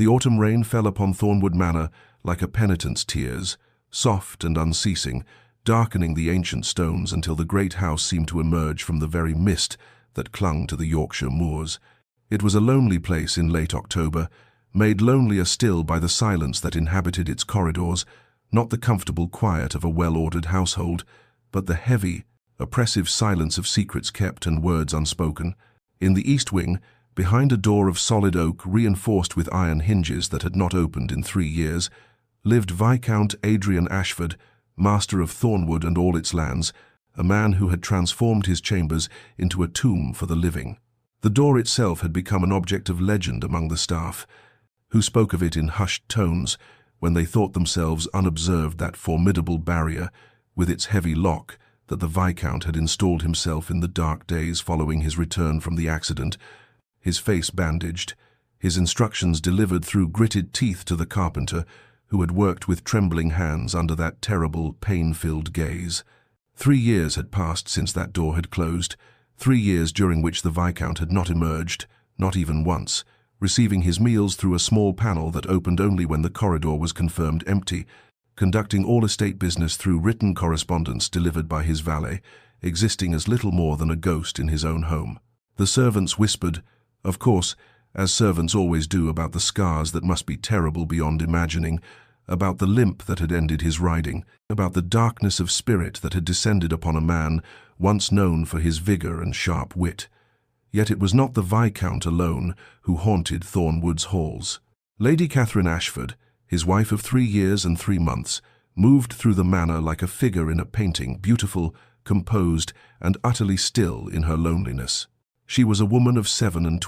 The autumn rain fell upon Thornwood Manor like a penitent's tears, soft and unceasing, darkening the ancient stones until the great house seemed to emerge from the very mist that clung to the Yorkshire moors. It was a lonely place in late October, made lonelier still by the silence that inhabited its corridors, not the comfortable quiet of a well-ordered household, but the heavy, oppressive silence of secrets kept and words unspoken. In the east wing, behind a door of solid oak reinforced with iron hinges that had not opened in 3 years, lived Viscount Adrian Ashford, master of Thornwood and all its lands, a man who had transformed his chambers into a tomb for the living. The door itself had become an object of legend among the staff, who spoke of it in hushed tones when they thought themselves unobserved that formidable barrier, with its heavy lock, that the Viscount had installed himself in the dark days following his return from the accident, his face bandaged, his instructions delivered through gritted teeth to the carpenter, who had worked with trembling hands under that terrible, pain-filled gaze. 3 years had passed since that door had closed, 3 years during which the Viscount had not emerged, not even once, receiving his meals through a small panel that opened only when the corridor was confirmed empty, conducting all estate business through written correspondence delivered by his valet, existing as little more than a ghost in his own home. The servants whispered, of course, as servants always do, about the scars that must be terrible beyond imagining, about the limp that had ended his riding, about the darkness of spirit that had descended upon a man once known for his vigor and sharp wit. Yet it was not the Viscount alone who haunted Thornwood's halls. Lady Catherine Ashford, his wife of 3 years and 3 months, moved through the manor like a figure in a painting, beautiful, composed, and utterly still in her loneliness. She was a woman of 27,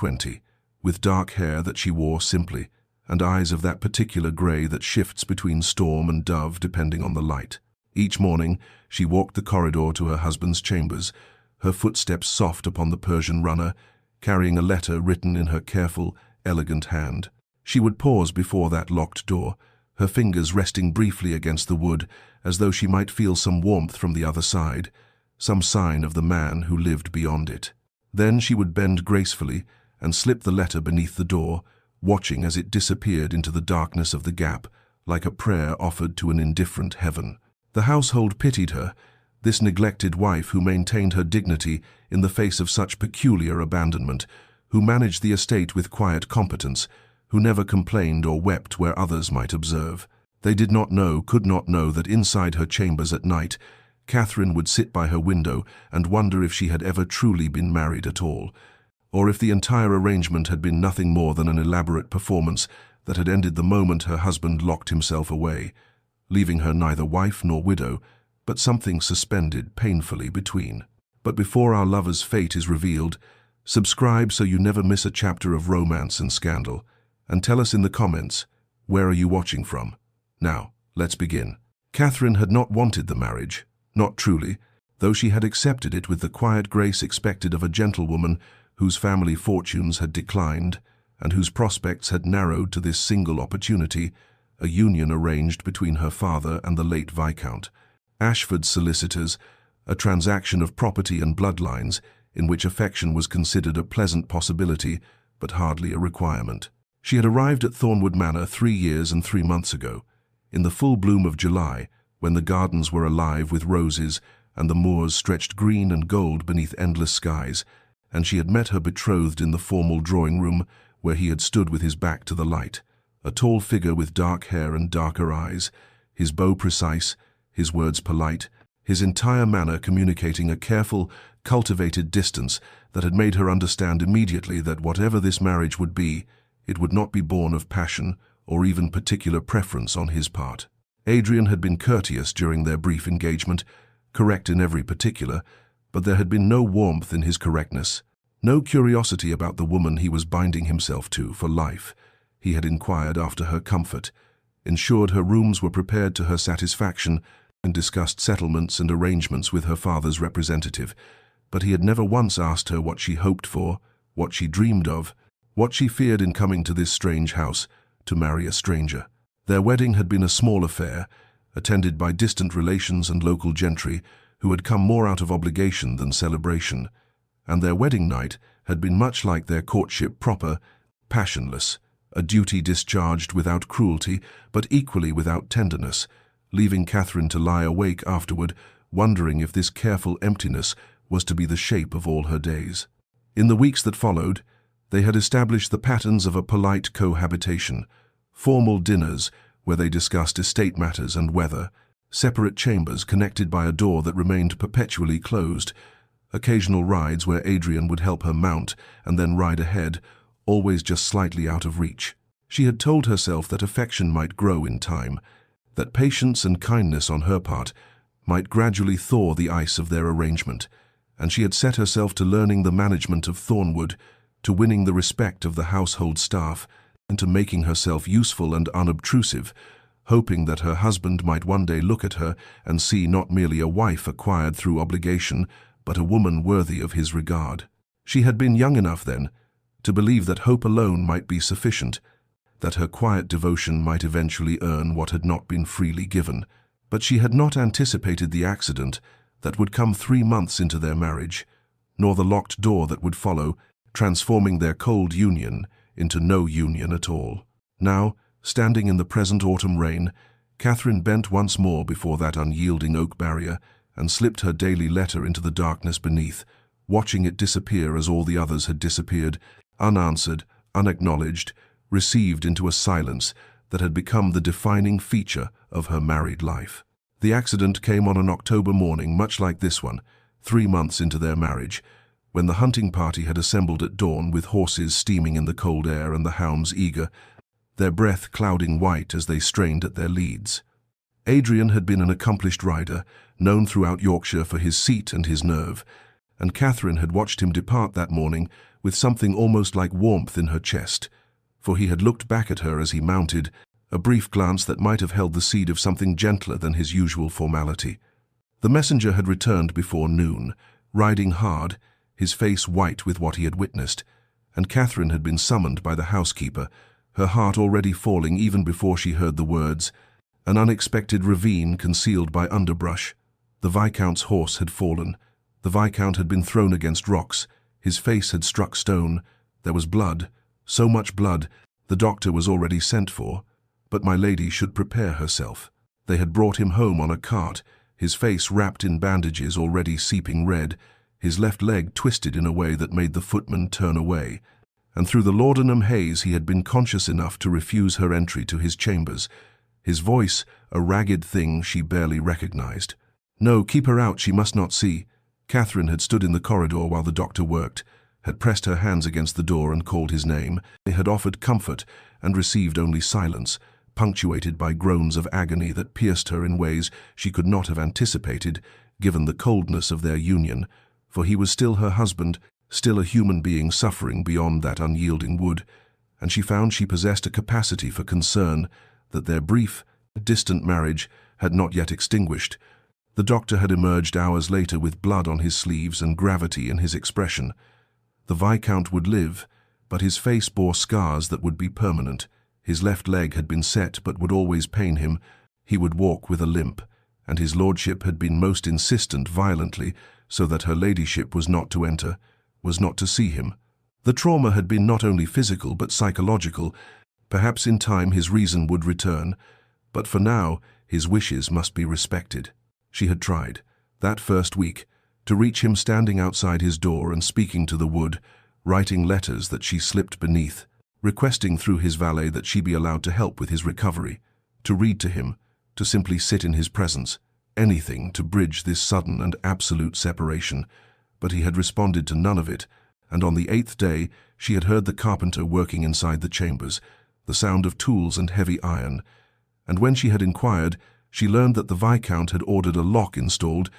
with dark hair that she wore simply, and eyes of that particular grey that shifts between storm and dove depending on the light. Each morning she walked the corridor to her husband's chambers, her footsteps soft upon the Persian runner, carrying a letter written in her careful, elegant hand. She would pause before that locked door, her fingers resting briefly against the wood, as though she might feel some warmth from the other side, some sign of the man who lived beyond it. Then she would bend gracefully and slip the letter beneath the door, watching as it disappeared into the darkness of the gap, like a prayer offered to an indifferent heaven. The household pitied her, this neglected wife who maintained her dignity in the face of such peculiar abandonment, who managed the estate with quiet competence, who never complained or wept where others might observe. They did not know, could not know, that inside her chambers at night, Catherine would sit by her window and wonder if she had ever truly been married at all, or if the entire arrangement had been nothing more than an elaborate performance that had ended the moment her husband locked himself away, leaving her neither wife nor widow, but something suspended painfully between. But before our lover's fate is revealed, subscribe so you never miss a chapter of romance and scandal, and tell us in the comments, where are you watching from? Now, let's begin. Catherine had not wanted the marriage, not truly, though she had accepted it with the quiet grace expected of a gentlewoman whose family fortunes had declined and whose prospects had narrowed to this single opportunity, a union arranged between her father and the late Viscount Ashford's solicitors, a transaction of property and bloodlines in which affection was considered a pleasant possibility but hardly a requirement. She had arrived at Thornwood Manor 3 years and 3 months ago, in the full bloom of July, when the gardens were alive with roses and the moors stretched green and gold beneath endless skies, and she had met her betrothed in the formal drawing-room where he had stood with his back to the light, a tall figure with dark hair and darker eyes, his bow precise, his words polite, his entire manner communicating a careful, cultivated distance that had made her understand immediately that whatever this marriage would be, it would not be born of passion or even particular preference on his part. Adrian had been courteous during their brief engagement, correct in every particular, but there had been no warmth in his correctness, no curiosity about the woman he was binding himself to for life. He had inquired after her comfort, ensured her rooms were prepared to her satisfaction, and discussed settlements and arrangements with her father's representative, but he had never once asked her what she hoped for, what she dreamed of, what she feared in coming to this strange house to marry a stranger. Their wedding had been a small affair, attended by distant relations and local gentry who had come more out of obligation than celebration, and their wedding night had been much like their courtship proper, passionless, a duty discharged without cruelty, but equally without tenderness, leaving Catherine to lie awake afterward, wondering if this careful emptiness was to be the shape of all her days. In the weeks that followed, they had established the patterns of a polite cohabitation, formal dinners where they discussed estate matters and weather, separate chambers connected by a door that remained perpetually closed, occasional rides where Adrian would help her mount and then ride ahead, always just slightly out of reach. She had told herself that affection might grow in time, that patience and kindness on her part might gradually thaw the ice of their arrangement, and she had set herself to learning the management of Thornwood, to winning the respect of the household staff, and to making herself useful and unobtrusive, hoping that her husband might one day look at her and see not merely a wife acquired through obligation, but a woman worthy of his regard. She had been young enough then to believe that hope alone might be sufficient, that her quiet devotion might eventually earn what had not been freely given. But she had not anticipated the accident that would come 3 months into their marriage, nor the locked door that would follow, transforming their cold union into no union at all. Now, standing in the present autumn rain, Catherine bent once more before that unyielding oak barrier and slipped her daily letter into the darkness beneath, watching it disappear as all the others had disappeared, unanswered, unacknowledged, received into a silence that had become the defining feature of her married life. The accident came on an October morning much like this one, 3 months into their marriage, when the hunting party had assembled at dawn with horses steaming in the cold air and the hounds eager, their breath clouding white as they strained at their leads. Adrian had been an accomplished rider, known throughout Yorkshire for his seat and his nerve, and Catherine had watched him depart that morning with something almost like warmth in her chest, for he had looked back at her as he mounted, a brief glance that might have held the seed of something gentler than his usual formality. The messenger had returned before noon, riding hard, his face white with what he had witnessed, and Catherine had been summoned by the housekeeper, her heart already falling even before she heard the words. An unexpected ravine concealed by underbrush. The Viscount's horse had fallen. The Viscount had been thrown against rocks. His face had struck stone. There was blood, so much blood. The doctor was already sent for, but my lady should prepare herself. They had brought him home on a cart, his face wrapped in bandages already seeping red, his left leg twisted in a way that made the footman turn away, and through the laudanum haze he had been conscious enough to refuse her entry to his chambers, his voice a ragged thing she barely recognized. No, keep her out, she must not see. Catherine had stood in the corridor while the doctor worked, had pressed her hands against the door and called his name. They had offered comfort and received only silence, punctuated by groans of agony that pierced her in ways she could not have anticipated, given the coldness of their union, for he was still her husband, still a human being suffering beyond that unyielding wood, and she found she possessed a capacity for concern that their brief, distant marriage had not yet extinguished. The doctor had emerged hours later with blood on his sleeves and gravity in his expression. The Viscount would live, but his face bore scars that would be permanent. His left leg had been set but would always pain him. He would walk with a limp, and his lordship had been most insistent violently, so that her ladyship was not to enter, was not to see him. The trauma had been not only physical but psychological. Perhaps in time his reason would return, but for now his wishes must be respected. She had tried, that first week, to reach him standing outside his door and speaking to the wood, writing letters that she slipped beneath, requesting through his valet that she be allowed to help with his recovery, to read to him, to simply sit in his presence, anything to bridge this sudden and absolute separation. But he had responded to none of it, and on the 8th day she had heard the carpenter working inside the chambers, the sound of tools and heavy iron, and when she had inquired, she learned that the Viscount had ordered a lock installed,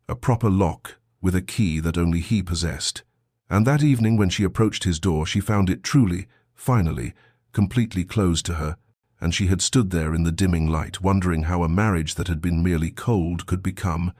a proper lock with a key that only he possessed. And that evening when she approached his door, she found it truly, finally, completely closed to her, and she had stood there in the dimming light, wondering how a marriage that had been merely cold could become,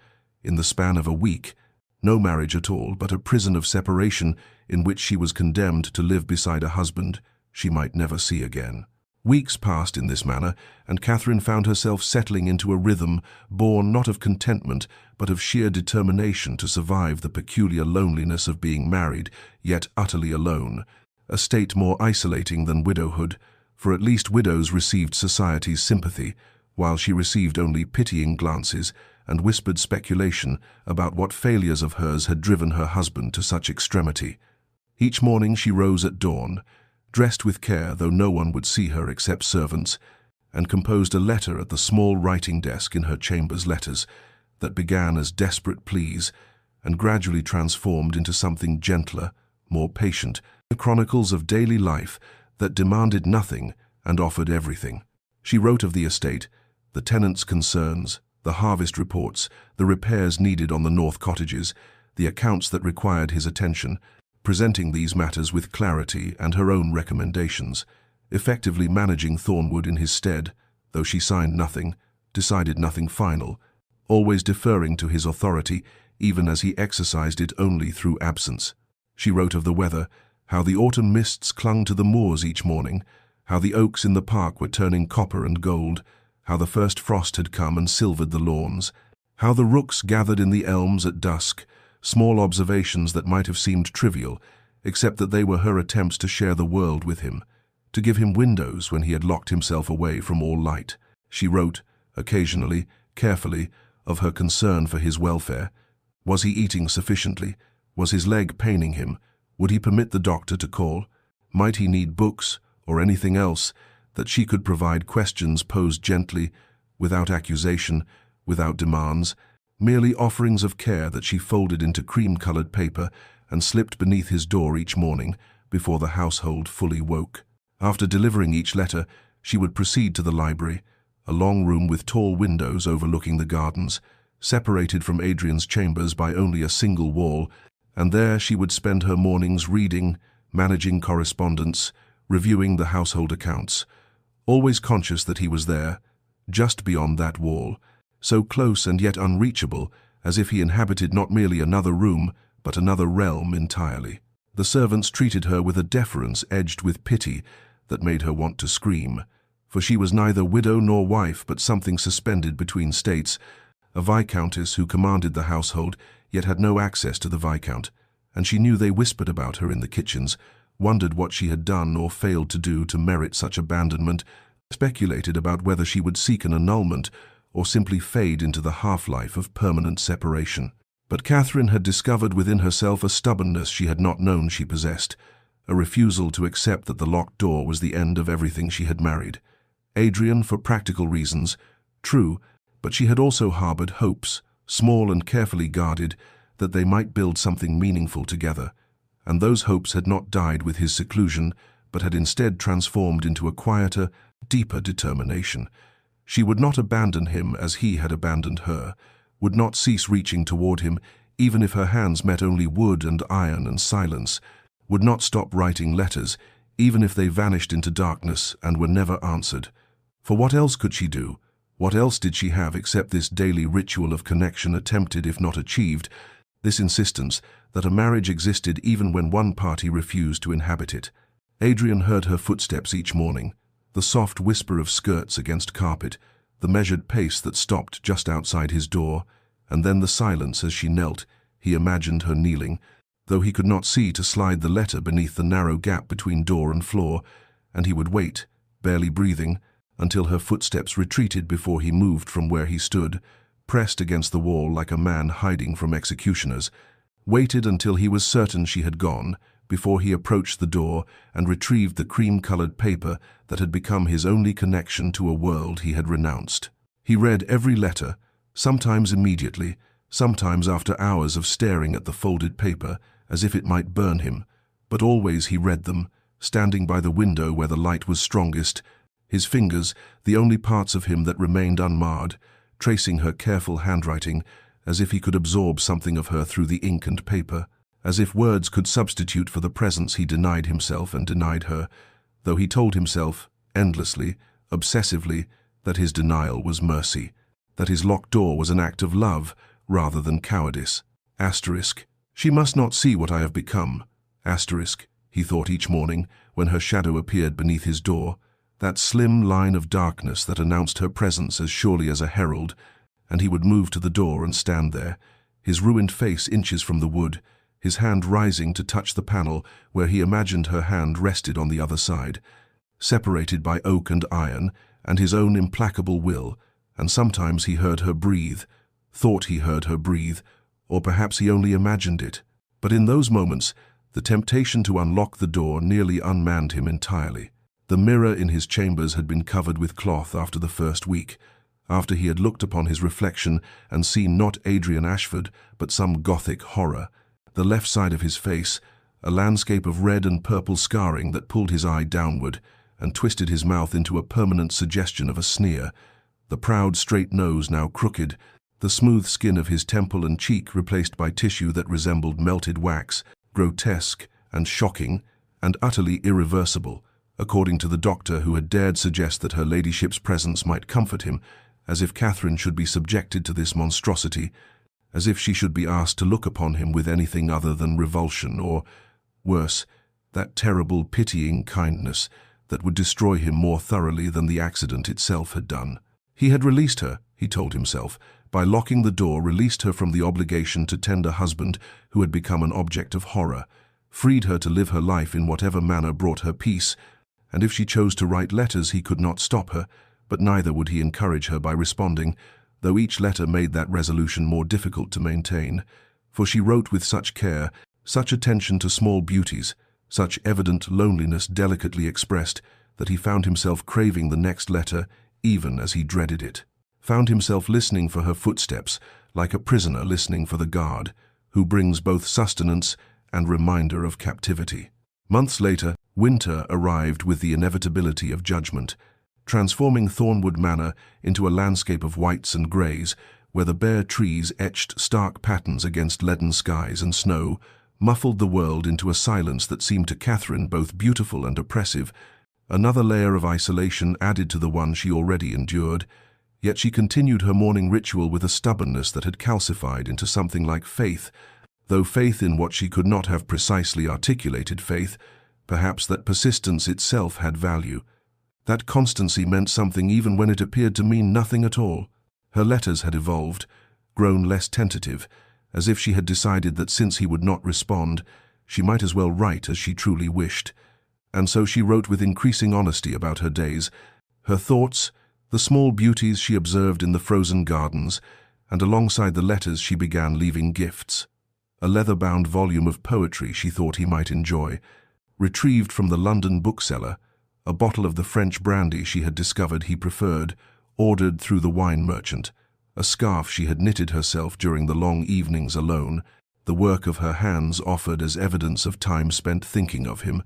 in the span of a week, no marriage at all, but a prison of separation in which she was condemned to live beside a husband she might never see again. Weeks passed in this manner, and Catherine found herself settling into a rhythm born not of contentment, but of sheer determination to survive the peculiar loneliness of being married, yet utterly alone, a state more isolating than widowhood, for at least widows received society's sympathy, while she received only pitying glances and whispered speculation about what failures of hers had driven her husband to such extremity. Each morning she rose at dawn, dressed with care though no one would see her except servants, and composed a letter at the small writing desk in her chamber's letters that began as desperate pleas and gradually transformed into something gentler, more patient, the chronicles of daily life that demanded nothing and offered everything. She wrote of the estate, the tenants' concerns, the harvest reports, the repairs needed on the north cottages, the accounts that required his attention, presenting these matters with clarity and her own recommendations, effectively managing Thornwood in his stead, though she signed nothing, decided nothing final, always deferring to his authority even as he exercised it only through absence. She wrote of the weather, how the autumn mists clung to the moors each morning, how the oaks in the park were turning copper and gold, how the first frost had come and silvered the lawns, how the rooks gathered in the elms at dusk, small observations that might have seemed trivial, except that they were her attempts to share the world with him, to give him windows when he had locked himself away from all light. She wrote, occasionally, carefully, of her concern for his welfare. Was he eating sufficiently? Was his leg paining him? Would he permit the doctor to call? Might he need books or anything else that she could provide? Questions posed gently, without accusation, without demands, merely offerings of care that she folded into cream-colored paper and slipped beneath his door each morning before the household fully woke. After delivering each letter, she would proceed to the library, a long room with tall windows overlooking the gardens, separated from Adrian's chambers by only a single wall, and there she would spend her mornings reading, managing correspondence, reviewing the household accounts, always conscious that he was there, just beyond that wall, so close and yet unreachable, as if he inhabited not merely another room, but another realm entirely. The servants treated her with a deference edged with pity that made her want to scream, for she was neither widow nor wife but something suspended between states, a viscountess who commanded the household yet had no access to the viscount, and she knew they whispered about her in the kitchens, wondered what she had done or failed to do to merit such abandonment, speculated about whether she would seek an annulment or simply fade into the half-life of permanent separation. But Catherine had discovered within herself a stubbornness she had not known she possessed, a refusal to accept that the locked door was the end of everything she had married. Adrian, for practical reasons, true, but she had also harbored hopes, small and carefully guarded, that they might build something meaningful together, and those hopes had not died with his seclusion, but had instead transformed into a quieter, deeper determination. She would not abandon him as he had abandoned her, would not cease reaching toward him, even if her hands met only wood and iron and silence, would not stop writing letters, even if they vanished into darkness and were never answered. For what else could she do? What else did she have except this daily ritual of connection attempted if not achieved, this insistence that a marriage existed even when one party refused to inhabit it? Adrian heard her footsteps each morning, the soft whisper of skirts against carpet, the measured pace that stopped just outside his door, and then the silence as she knelt. He imagined her kneeling, though he could not see to slide the letter beneath the narrow gap between door and floor, and he would wait, barely breathing, until her footsteps retreated before he moved from where he stood, pressed against the wall like a man hiding from executioners, waited until he was certain she had gone, before he approached the door and retrieved the cream-colored paper that had become his only connection to a world he had renounced. He read every letter, sometimes immediately, sometimes after hours of staring at the folded paper as if it might burn him, but always he read them, standing by the window where the light was strongest, his fingers, the only parts of him that remained unmarred, tracing her careful handwriting as if he could absorb something of her through the ink and paper, as if words could substitute for the presence he denied himself and denied her, though he told himself, endlessly, obsessively, that his denial was mercy, that his locked door was an act of love rather than cowardice. Asterisk. She must not see what I have become. Asterisk, he thought each morning when her shadow appeared beneath his door, that slim line of darkness that announced her presence as surely as a herald, and he would move to the door and stand there, his ruined face inches from the wood, his hand rising to touch the panel where he imagined her hand rested on the other side, separated by oak and iron, and his own implacable will, and sometimes he heard her breathe, thought he heard her breathe, or perhaps he only imagined it. But in those moments, the temptation to unlock the door nearly unmanned him entirely. The mirror in his chambers had been covered with cloth after the first week, after he had looked upon his reflection and seen not Catherine Ashford, but some gothic horror. The left side of his face, a landscape of red and purple scarring that pulled his eye downward and twisted his mouth into a permanent suggestion of a sneer. The proud straight nose now crooked, the smooth skin of his temple and cheek replaced by tissue that resembled melted wax, grotesque and shocking and utterly irreversible, according to the doctor who had dared suggest that her ladyship's presence might comfort him, as if Catherine should be subjected to this monstrosity, as if she should be asked to look upon him with anything other than revulsion or, worse, that terrible pitying kindness that would destroy him more thoroughly than the accident itself had done. He had released her, he told himself, by locking the door, released her from the obligation to tend a husband who had become an object of horror, freed her to live her life in whatever manner brought her peace, and if she chose to write letters he could not stop her, but neither would he encourage her by responding, though each letter made that resolution more difficult to maintain, for she wrote with such care, such attention to small beauties, such evident loneliness delicately expressed, that he found himself craving the next letter even as he dreaded it, found himself listening for her footsteps, like a prisoner listening for the guard, who brings both sustenance and reminder of captivity. Months later, winter arrived with the inevitability of judgment, transforming Thornwood Manor into a landscape of whites and greys, where the bare trees etched stark patterns against leaden skies and snow, muffled the world into a silence that seemed to Catherine both beautiful and oppressive, another layer of isolation added to the one she already endured. Yet she continued her morning ritual with a stubbornness that had calcified into something like faith, though faith in what she could not have precisely articulated faith, perhaps that persistence itself had value. That constancy meant something even when it appeared to mean nothing at all. Her letters had evolved, grown less tentative, as if she had decided that since he would not respond, she might as well write as she truly wished. And so she wrote with increasing honesty about her days, her thoughts, the small beauties she observed in the frozen gardens, and alongside the letters she began leaving gifts. A leather-bound volume of poetry she thought he might enjoy, retrieved from the London bookseller, a bottle of the French brandy she had discovered he preferred, ordered through the wine merchant, a scarf she had knitted herself during the long evenings alone, the work of her hands offered as evidence of time spent thinking of him,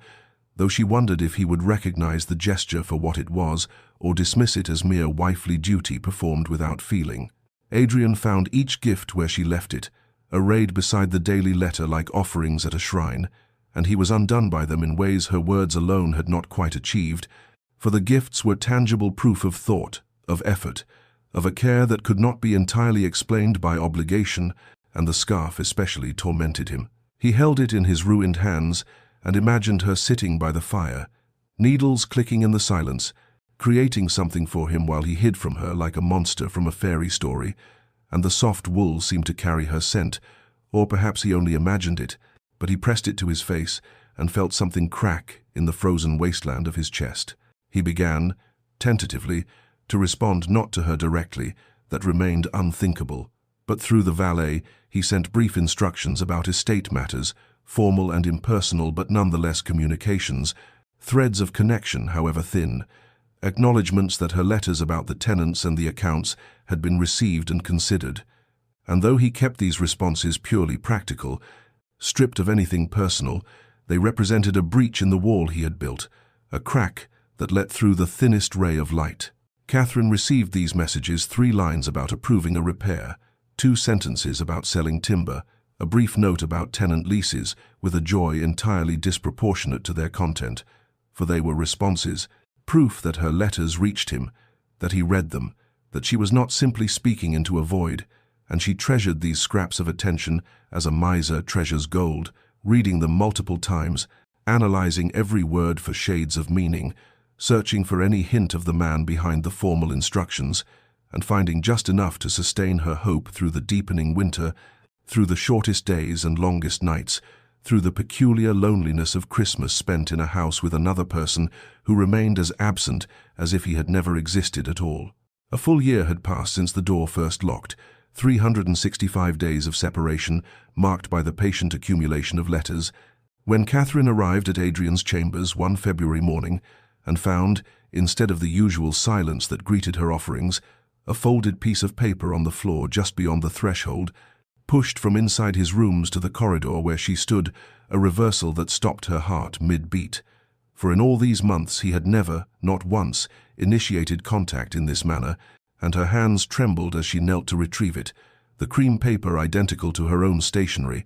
though she wondered if he would recognize the gesture for what it was or dismiss it as mere wifely duty performed without feeling. Adrian found each gift where she left it, arrayed beside the daily letter like offerings at a shrine, and he was undone by them in ways her words alone had not quite achieved, for the gifts were tangible proof of thought, of effort, of a care that could not be entirely explained by obligation, and the scarf especially tormented him. He held it in his ruined hands and imagined her sitting by the fire, needles clicking in the silence, creating something for him while he hid from her like a monster from a fairy story, and the soft wool seemed to carry her scent, or perhaps he only imagined it, but he pressed it to his face and felt something crack in the frozen wasteland of his chest. He began, tentatively, to respond not to her directly, that remained unthinkable, but through the valet he sent brief instructions about estate matters, formal and impersonal but nonetheless communications, threads of connection however thin, acknowledgements that her letters about the tenants and the accounts had been received and considered. And though he kept these responses purely practical, stripped of anything personal, they represented a breach in the wall he had built, a crack that let through the thinnest ray of light. Catherine received these messages: 3 lines about approving a repair, 2 sentences about selling timber, a brief note about tenant leases, with a joy entirely disproportionate to their content, for they were responses, proof that her letters reached him, that he read them, that she was not simply speaking into a void, and she treasured these scraps of attention as a miser treasures gold, reading them multiple times, analyzing every word for shades of meaning, searching for any hint of the man behind the formal instructions, and finding just enough to sustain her hope through the deepening winter, through the shortest days and longest nights, through the peculiar loneliness of Christmas spent in a house with another person who remained as absent as if he had never existed at all. A full year had passed since the door first locked, 365 days of separation marked by the patient accumulation of letters, when Catherine arrived at Adrian's chambers one February morning and found, instead of the usual silence that greeted her offerings, a folded piece of paper on the floor just beyond the threshold, pushed from inside his rooms to the corridor where she stood, a reversal that stopped her heart mid-beat. For in all these months he had never, not once, initiated contact in this manner, and her hands trembled as she knelt to retrieve it, the cream paper identical to her own stationery,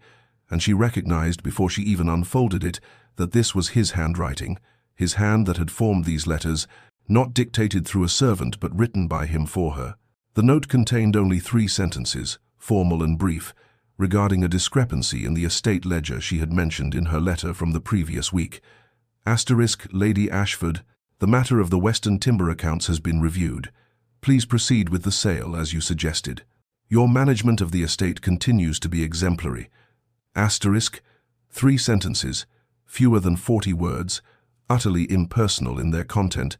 and she recognized before she even unfolded it that this was his handwriting, his hand that had formed these letters, not dictated through a servant but written by him for her. The note contained only 3 sentences, formal and brief, regarding a discrepancy in the estate ledger she had mentioned in her letter from the previous week. * Lady Ashford, the matter of the Western timber accounts has been reviewed. Please proceed with the sale as you suggested. Your management of the estate continues to be exemplary. * 3 sentences, fewer than 40 words, utterly impersonal in their content,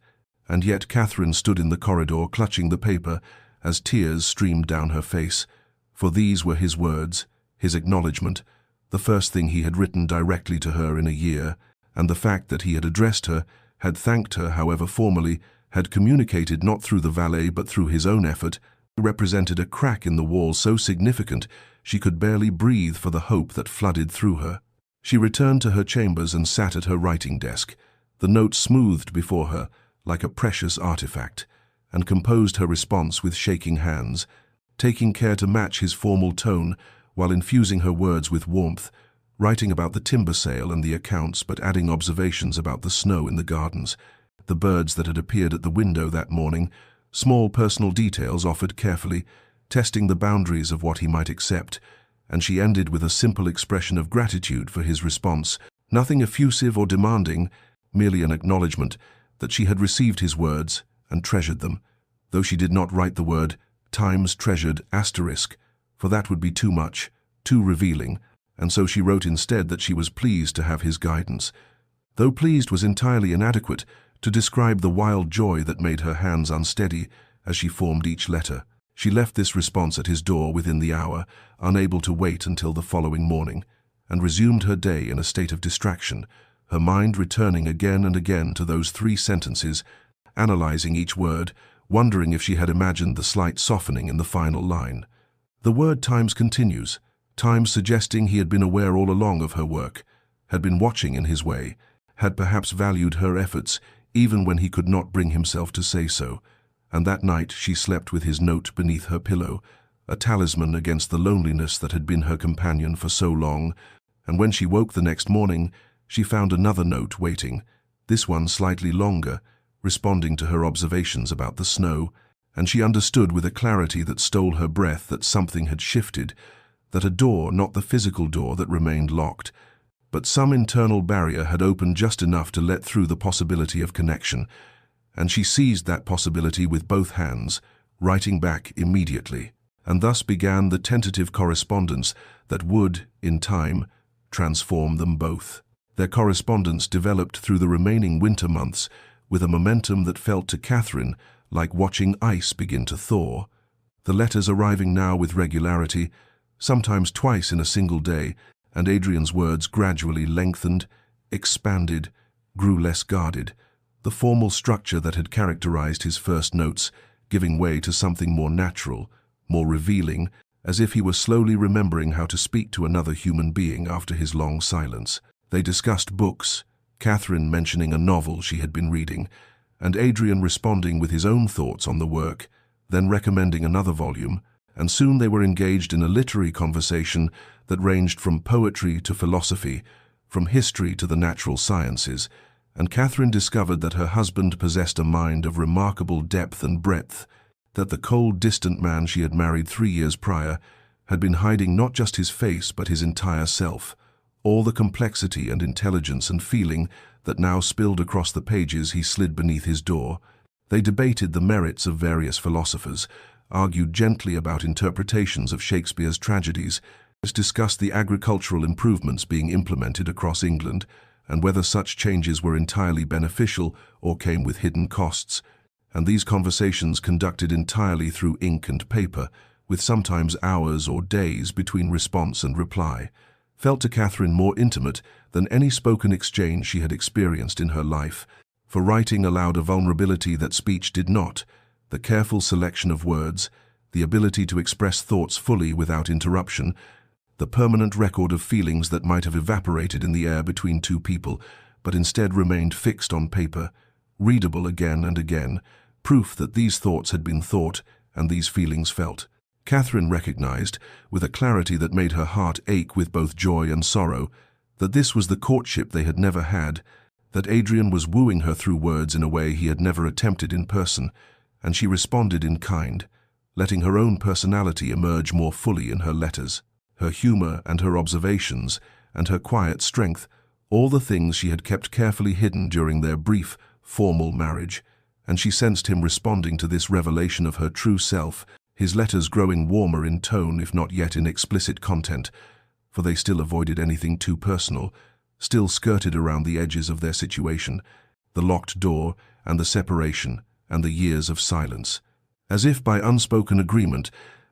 and yet Catherine stood in the corridor clutching the paper as tears streamed down her face, for these were his words, his acknowledgement, the first thing he had written directly to her in a year, and the fact that he had addressed her, had thanked her however formally, had communicated not through the valet but through his own effort, represented a crack in the wall so significant she could barely breathe for the hope that flooded through her. She returned to her chambers and sat at her writing desk, the note smoothed before her like a precious artifact, and composed her response with shaking hands, taking care to match his formal tone while infusing her words with warmth, writing about the timber sale and the accounts but adding observations about the snow in the gardens, the birds that had appeared at the window that morning, small personal details offered carefully, testing the boundaries of what he might accept, and she ended with a simple expression of gratitude for his response, nothing effusive or demanding, merely an acknowledgement that she had received his words and treasured them, though she did not write the word Times treasured *, for that would be too much, too revealing, and so she wrote instead that she was pleased to have his guidance, though pleased was entirely inadequate to describe the wild joy that made her hands unsteady as she formed each letter. She left this response at his door within the hour, unable to wait until the following morning, and resumed her day in a state of distraction, her mind returning again and again to those 3 sentences, analyzing each word, wondering if she had imagined the slight softening in the final line. The word Times continues, Times suggesting he had been aware all along of her work, had been watching in his way, had perhaps valued her efforts even when he could not bring himself to say so, and that night she slept with his note beneath her pillow, a talisman against the loneliness that had been her companion for so long, and when she woke the next morning, she found another note waiting, this one slightly longer, responding to her observations about the snow, and she understood with a clarity that stole her breath that something had shifted, that a door, not the physical door that remained locked, but some internal barrier had opened just enough to let through the possibility of connection, and she seized that possibility with both hands, writing back immediately, and thus began the tentative correspondence that would, in time, transform them both. Their correspondence developed through the remaining winter months with a momentum that felt to Catherine like watching ice begin to thaw, the letters arriving now with regularity, sometimes twice in a single day, and Adrian's words gradually lengthened, expanded, grew less guarded, the formal structure that had characterized his first notes giving way to something more natural, more revealing, as if he were slowly remembering how to speak to another human being after his long silence. They discussed books, Catherine mentioning a novel she had been reading, and Adrian responding with his own thoughts on the work, then recommending another volume, and soon they were engaged in a literary conversation that ranged from poetry to philosophy, from history to the natural sciences, and Catherine discovered that her husband possessed a mind of remarkable depth and breadth, that the cold, distant man she had married 3 years prior had been hiding not just his face but his entire self, all the complexity and intelligence and feeling that now spilled across the pages he slid beneath his door. They debated the merits of various philosophers, argued gently about interpretations of Shakespeare's tragedies, discussed the agricultural improvements being implemented across England and whether such changes were entirely beneficial or came with hidden costs, and these conversations conducted entirely through ink and paper, with sometimes hours or days between response and reply, felt to Catherine more intimate than any spoken exchange she had experienced in her life, for writing allowed a vulnerability that speech did not, the careful selection of words, the ability to express thoughts fully without interruption, the permanent record of feelings that might have evaporated in the air between two people, but instead remained fixed on paper, readable again and again, proof that these thoughts had been thought and these feelings felt. Catherine recognized, with a clarity that made her heart ache with both joy and sorrow, that this was the courtship they had never had, that Adrian was wooing her through words in a way he had never attempted in person, and she responded in kind, letting her own personality emerge more fully in her letters, her humor and her observations, and her quiet strength, all the things she had kept carefully hidden during their brief, formal marriage, and she sensed him responding to this revelation of her true self, his letters growing warmer in tone if not yet in explicit content, for they still avoided anything too personal, still skirted around the edges of their situation, the locked door and the separation and the years of silence. As if by unspoken agreement,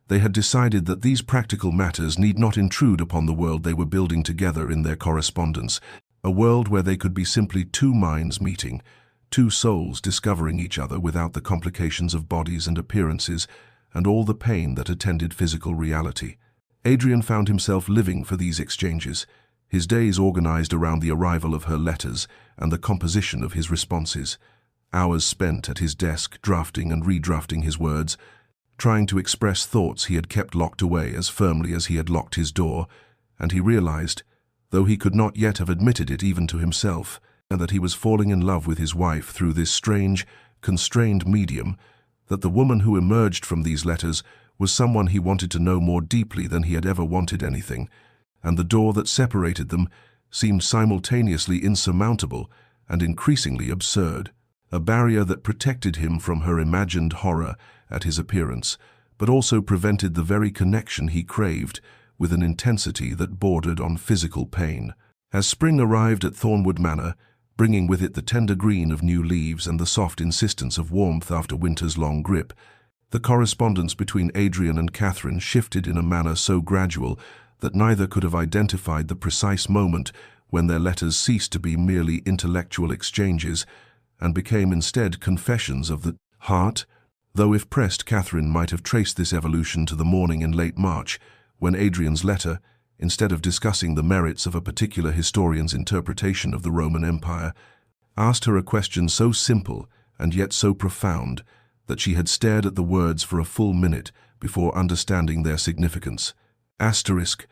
they had decided that these practical matters need not intrude upon the world they were building together in their correspondence, a world where they could be simply two minds meeting, two souls discovering each other without the complications of bodies and appearances and all the pain that attended physical reality. Adrian found himself living for these exchanges, his days organized around the arrival of her letters and the composition of his responses, hours spent at his desk drafting and redrafting his words, trying to express thoughts he had kept locked away as firmly as he had locked his door, and he realized, though he could not yet have admitted it even to himself, and that he was falling in love with his wife through this strange, constrained medium, that the woman who emerged from these letters was someone he wanted to know more deeply than he had ever wanted anything, and the door that separated them seemed simultaneously insurmountable and increasingly absurd, a barrier that protected him from her imagined horror at his appearance, but also prevented the very connection he craved with an intensity that bordered on physical pain. As spring arrived at Thornwood Manor, bringing with it the tender green of new leaves and the soft insistence of warmth after winter's long grip, the correspondence between Adrian and Catherine shifted in a manner so gradual that neither could have identified the precise moment when their letters ceased to be merely intellectual exchanges and became instead confessions of the heart, though if pressed Catherine might have traced this evolution to the morning in late March, when Adrian's letter, instead of discussing the merits of a particular historian's interpretation of the Roman Empire, asked her a question so simple and yet so profound that she had stared at the words for a full minute before understanding their significance. Asterisk,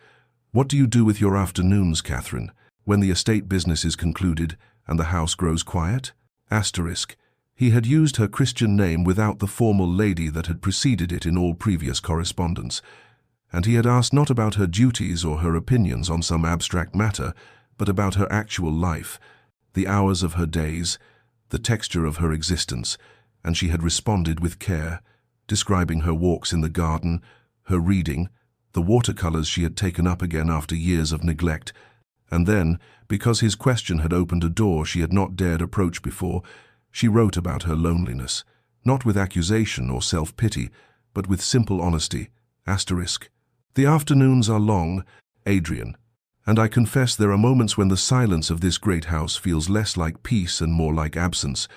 what do you do with your afternoons, Catherine, when the estate business is concluded and the house grows quiet? Asterisk, he had used her Christian name without the formal lady that had preceded it in all previous correspondence, and he had asked not about her duties or her opinions on some abstract matter, but about her actual life, the hours of her days, the texture of her existence, and she had responded with care, describing her walks in the garden, her reading, the watercolors she had taken up again after years of neglect, and then, because his question had opened a door she had not dared approach before, she wrote about her loneliness, not with accusation or self-pity, but with simple honesty. Asterisk, the afternoons are long, Adrian, and I confess there are moments when the silence of this great house feels less like peace and more like absence,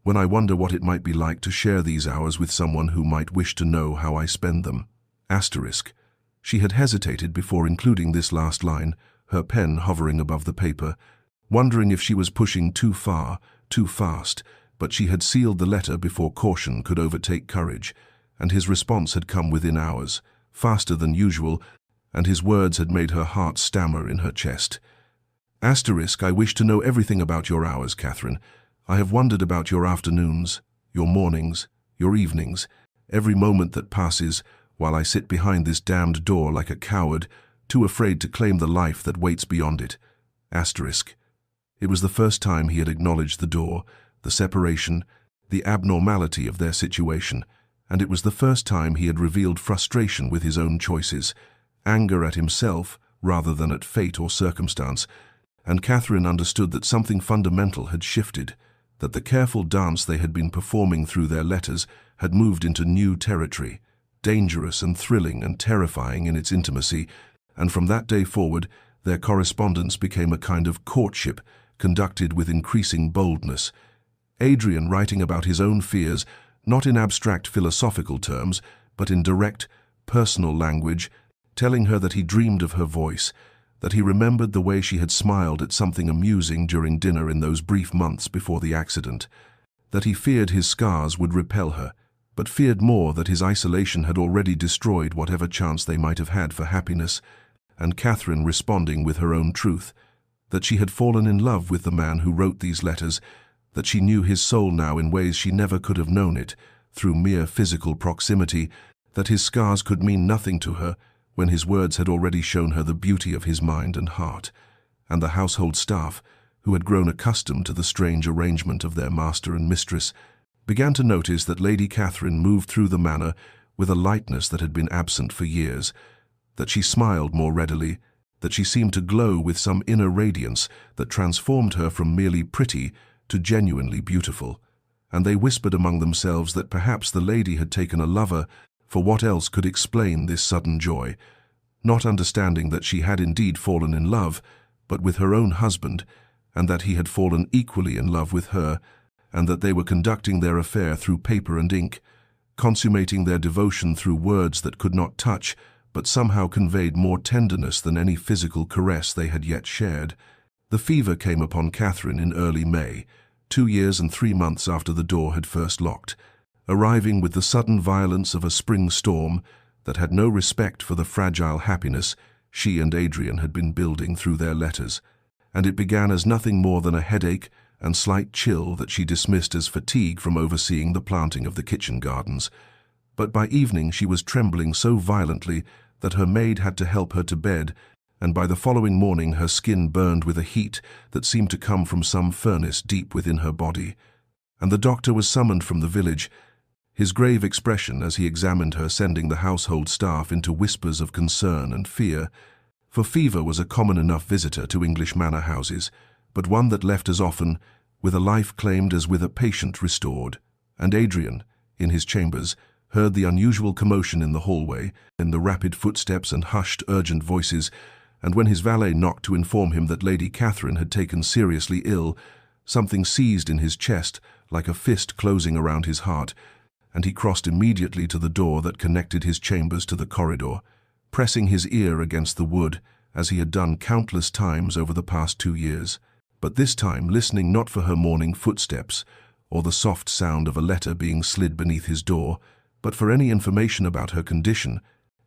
when I wonder what it might be like to share these hours with someone who might wish to know how I spend them. Asterisk. She had hesitated before including this last line, her pen hovering above the paper, wondering if she was pushing too far, too fast, but she had sealed the letter before caution could overtake courage, and his response had come within hours, faster than usual, and his words had made her heart stammer in her chest. Asterisk, I wish to know everything about your hours, Catherine. I have wondered about your afternoons, your mornings, your evenings, every moment that passes, while I sit behind this damned door like a coward, too afraid to claim the life that waits beyond it. Asterisk. It was the first time he had acknowledged the door, the separation, the abnormality of their situation, and it was the first time he had revealed frustration with his own choices, anger at himself rather than at fate or circumstance, and Catherine understood that something fundamental had shifted, that the careful dance they had been performing through their letters had moved into new territory, dangerous and thrilling and terrifying in its intimacy, and from that day forward their correspondence became a kind of courtship conducted with increasing boldness. Adrian writing about his own fears, not in abstract philosophical terms, but in direct, personal language, telling her that he dreamed of her voice, that he remembered the way she had smiled at something amusing during dinner in those brief months before the accident, that he feared his scars would repel her, but feared more that his isolation had already destroyed whatever chance they might have had for happiness, and Catherine responding with her own truth, that she had fallen in love with the man who wrote these letters, that she knew his soul now in ways she never could have known it, through mere physical proximity, that his scars could mean nothing to her when his words had already shown her the beauty of his mind and heart, and the household staff, who had grown accustomed to the strange arrangement of their master and mistress, began to notice that Lady Catherine moved through the manor with a lightness that had been absent for years, that she smiled more readily, that she seemed to glow with some inner radiance that transformed her from merely pretty to genuinely beautiful, and they whispered among themselves that perhaps the lady had taken a lover, for what else could explain this sudden joy, not understanding that she had indeed fallen in love, but with her own husband, and that he had fallen equally in love with her, and that they were conducting their affair through paper and ink, consummating their devotion through words that could not touch, but somehow conveyed more tenderness than any physical caress they had yet shared. The fever came upon Catherine in early May, 2 years and 3 months after the door had first locked, arriving with the sudden violence of a spring storm that had no respect for the fragile happiness she and Adrian had been building through their letters, and it began as nothing more than a headache and slight chill that she dismissed as fatigue from overseeing the planting of the kitchen gardens. But by evening she was trembling so violently that her maid had to help her to bed, and by the following morning her skin burned with a heat that seemed to come from some furnace deep within her body. And the doctor was summoned from the village, his grave expression as he examined her sending the household staff into whispers of concern and fear, for fever was a common enough visitor to English manor houses, but one that left as often with a life claimed as with a patient restored. And Adrian, in his chambers, heard the unusual commotion in the hallway, and the rapid footsteps and hushed, urgent voices, and when his valet knocked to inform him that Lady Catherine had taken seriously ill, something seized in his chest like a fist closing around his heart, and he crossed immediately to the door that connected his chambers to the corridor, pressing his ear against the wood, as he had done countless times over the past 2 years, but this time listening not for her morning footsteps, or the soft sound of a letter being slid beneath his door, but for any information about her condition,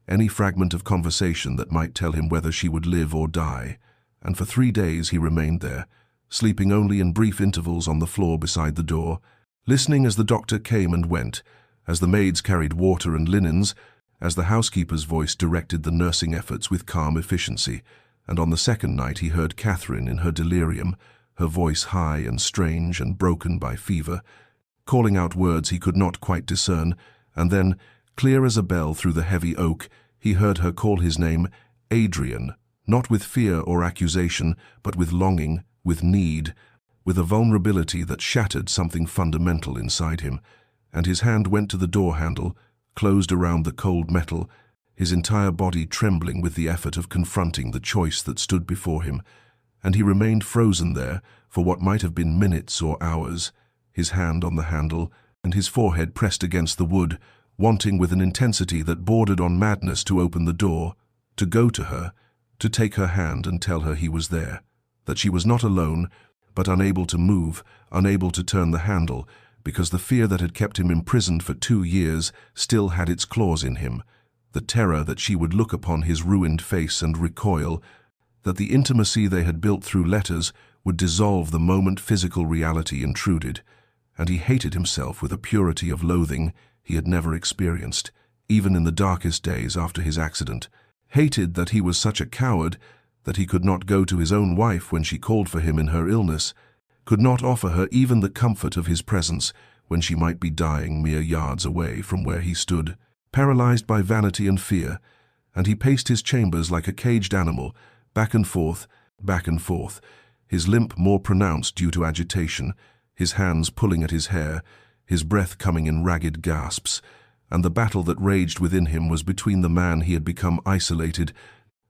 any fragment of conversation that might tell him whether she would live or die. And for 3 days he remained there, sleeping only in brief intervals on the floor beside the door, listening as the doctor came and went, as the maids carried water and linens, as the housekeeper's voice directed the nursing efforts with calm efficiency. And on the second night he heard Catherine in her delirium, her voice high and strange and broken by fever, calling out words he could not quite discern, and then, clear as a bell through the heavy oak, he heard her call his name Adrian, not with fear or accusation, but with longing, with need, with a vulnerability that shattered something fundamental inside him, and his hand went to the door handle, closed around the cold metal, his entire body trembling with the effort of confronting the choice that stood before him, and he remained frozen there for what might have been minutes or hours, his hand on the handle and his forehead pressed against the wood, wanting with an intensity that bordered on madness to open the door, to go to her, to take her hand and tell her he was there, that she was not alone, but unable to move, unable to turn the handle, because the fear that had kept him imprisoned for 2 years still had its claws in him, the terror that she would look upon his ruined face and recoil, that the intimacy they had built through letters would dissolve the moment physical reality intruded, and he hated himself with a purity of loathing he had never experienced, even in the darkest days after his accident, hated that he was such a coward that he could not go to his own wife when she called for him in her illness, could not offer her even the comfort of his presence when she might be dying mere yards away from where he stood, paralyzed by vanity and fear, and he paced his chambers like a caged animal, back and forth, his limp more pronounced due to agitation, his hands pulling at his hair, his breath coming in ragged gasps, and the battle that raged within him was between the man he had become isolated,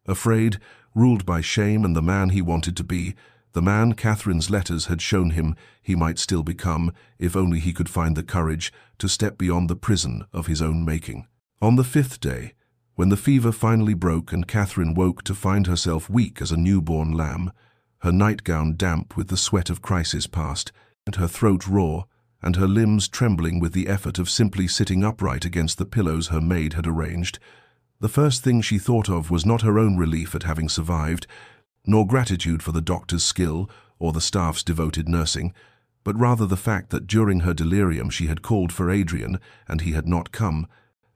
afraid, ruled by shame, and the man he wanted to be, the man Catherine's letters had shown him he might still become, if only he could find the courage to step beyond the prison of his own making. On the 5th day, when the fever finally broke and Catherine woke to find herself weak as a newborn lamb, her nightgown damp with the sweat of crisis past, and her throat raw, and her limbs trembling with the effort of simply sitting upright against the pillows her maid had arranged, the first thing she thought of was not her own relief at having survived, nor gratitude for the doctor's skill or the staff's devoted nursing, but rather the fact that during her delirium she had called for Adrian and he had not come,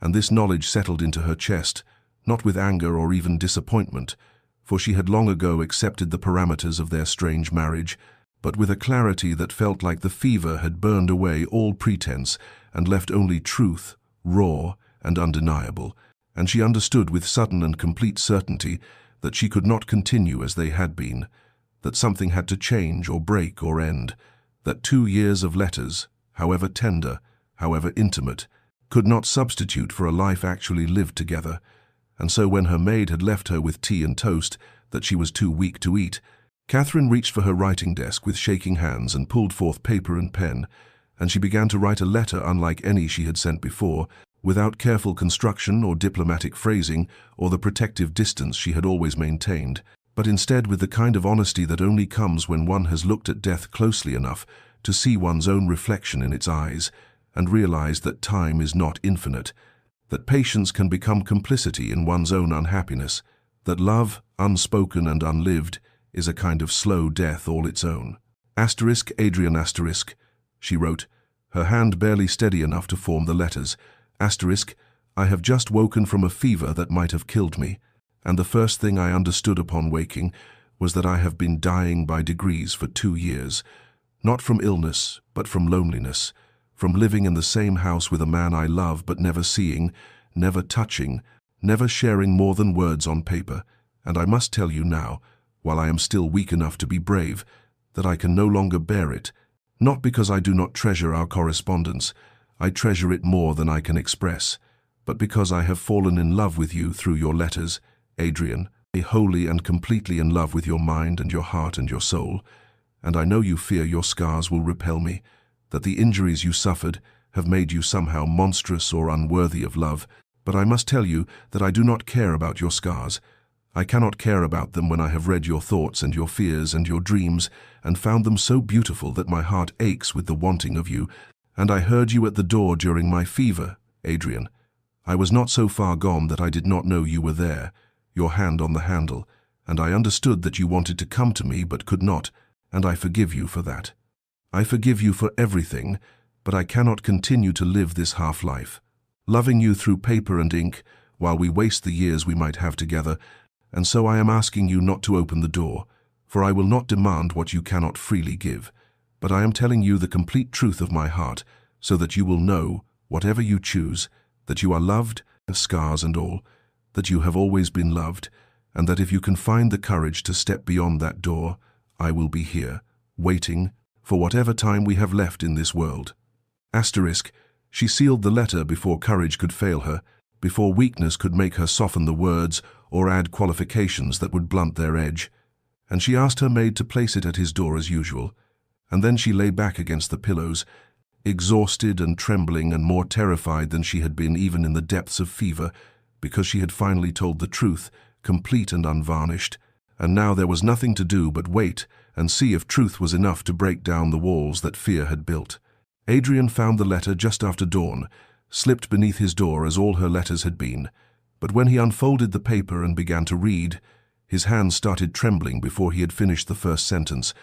and this knowledge settled into her chest, not with anger or even disappointment, for she had long ago accepted the parameters of their strange marriage, but with a clarity that felt like the fever had burned away all pretense and left only truth, raw and undeniable, and she understood with sudden and complete certainty that she could not continue as they had been, that something had to change or break or end, that 2 years of letters, however tender, however intimate, could not substitute for a life actually lived together, and so when her maid had left her with tea and toast that she was too weak to eat, Catherine reached for her writing desk with shaking hands and pulled forth paper and pen, and she began to write a letter unlike any she had sent before, without careful construction or diplomatic phrasing or the protective distance she had always maintained, but instead with the kind of honesty that only comes when one has looked at death closely enough to see one's own reflection in its eyes and realize that time is not infinite, that patience can become complicity in one's own unhappiness, that love, unspoken and unlived, is a kind of slow death all its own. Adrian *, she wrote, her hand barely steady enough to form the letters. I have just woken from a fever that might have killed me, and the first thing I understood upon waking was that I have been dying by degrees for 2 years, not from illness, but from loneliness, from living in the same house with a man I love but never seeing, never touching, never sharing more than words on paper, and I must tell you now, while I am still weak enough to be brave, that I can no longer bear it, not because I do not treasure our correspondence, I treasure it more than I can express, but because I have fallen in love with you through your letters, Adrian, wholly and completely in love with your mind and your heart and your soul, and I know you fear your scars will repel me, that the injuries you suffered have made you somehow monstrous or unworthy of love, but I must tell you that I do not care about your scars. I cannot care about them when I have read your thoughts and your fears and your dreams and found them so beautiful that my heart aches with the wanting of you, and I heard you at the door during my fever, Adrian. I was not so far gone that I did not know you were there, your hand on the handle, and I understood that you wanted to come to me but could not, and I forgive you for that. I forgive you for everything, but I cannot continue to live this half-life, loving you through paper and ink while we waste the years we might have together, and so I am asking you not to open the door, for I will not demand what you cannot freely give, but I am telling you the complete truth of my heart, so that you will know, whatever you choose, that you are loved, scars and all, that you have always been loved, and that if you can find the courage to step beyond that door, I will be here, waiting, for whatever time we have left in this world. She sealed the letter before courage could fail her, before weakness could make her soften the words or add qualifications that would blunt their edge, and she asked her maid to place it at his door as usual, and then she lay back against the pillows, exhausted and trembling and more terrified than she had been even in the depths of fever, because she had finally told the truth, complete and unvarnished, and now there was nothing to do but wait and see if truth was enough to break down the walls that fear had built. Adrian found the letter just after dawn, slipped beneath his door as all her letters had been, but when he unfolded the paper and began to read, his hands started trembling before he had finished the first sentence,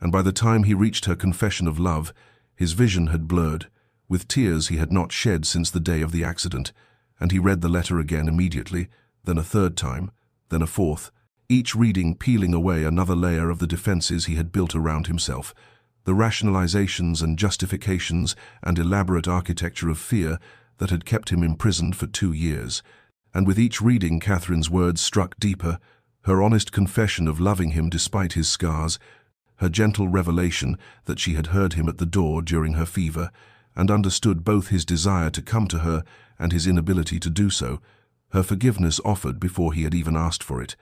and by the time he reached her confession of love, his vision had blurred, with tears he had not shed since the day of the accident, and he read the letter again immediately, then a third time, then a fourth, each reading peeling away another layer of the defenses he had built around himself, the rationalizations and justifications and elaborate architecture of fear that had kept him imprisoned for 2 years. And with each reading, Catherine's words struck deeper, her honest confession of loving him despite his scars, her gentle revelation that she had heard him at the door during her fever, and understood both his desire to come to her and his inability to do so, her forgiveness offered before he had even asked for it,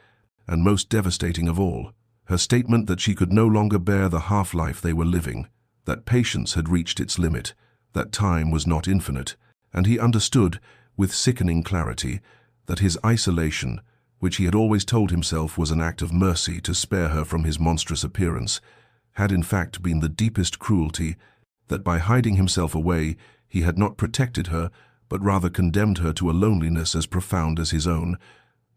and most devastating of all, her statement that she could no longer bear the half-life they were living, that patience had reached its limit, that time was not infinite, and he understood, with sickening clarity, that his isolation, which he had always told himself was an act of mercy to spare her from his monstrous appearance, had in fact been the deepest cruelty, that by hiding himself away he had not protected her, but rather condemned her to a loneliness as profound as his own,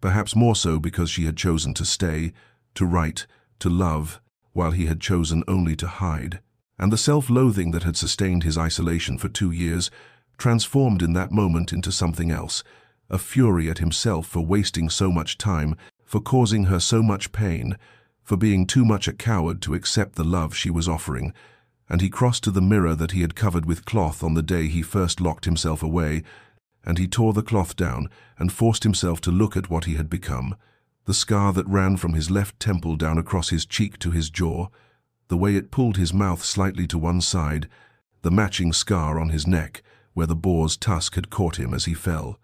perhaps more so because she had chosen to stay, to write, to love, while he had chosen only to hide. And the self-loathing that had sustained his isolation for 2 years transformed in that moment into something else, a fury at himself for wasting so much time, for causing her so much pain, for being too much a coward to accept the love she was offering. And he crossed to the mirror that he had covered with cloth on the day he first locked himself away, and he tore the cloth down and forced himself to look at what he had become, the scar that ran from his left temple down across his cheek to his jaw, the way it pulled his mouth slightly to one side, the matching scar on his neck where the boar's tusk had caught him as he fell.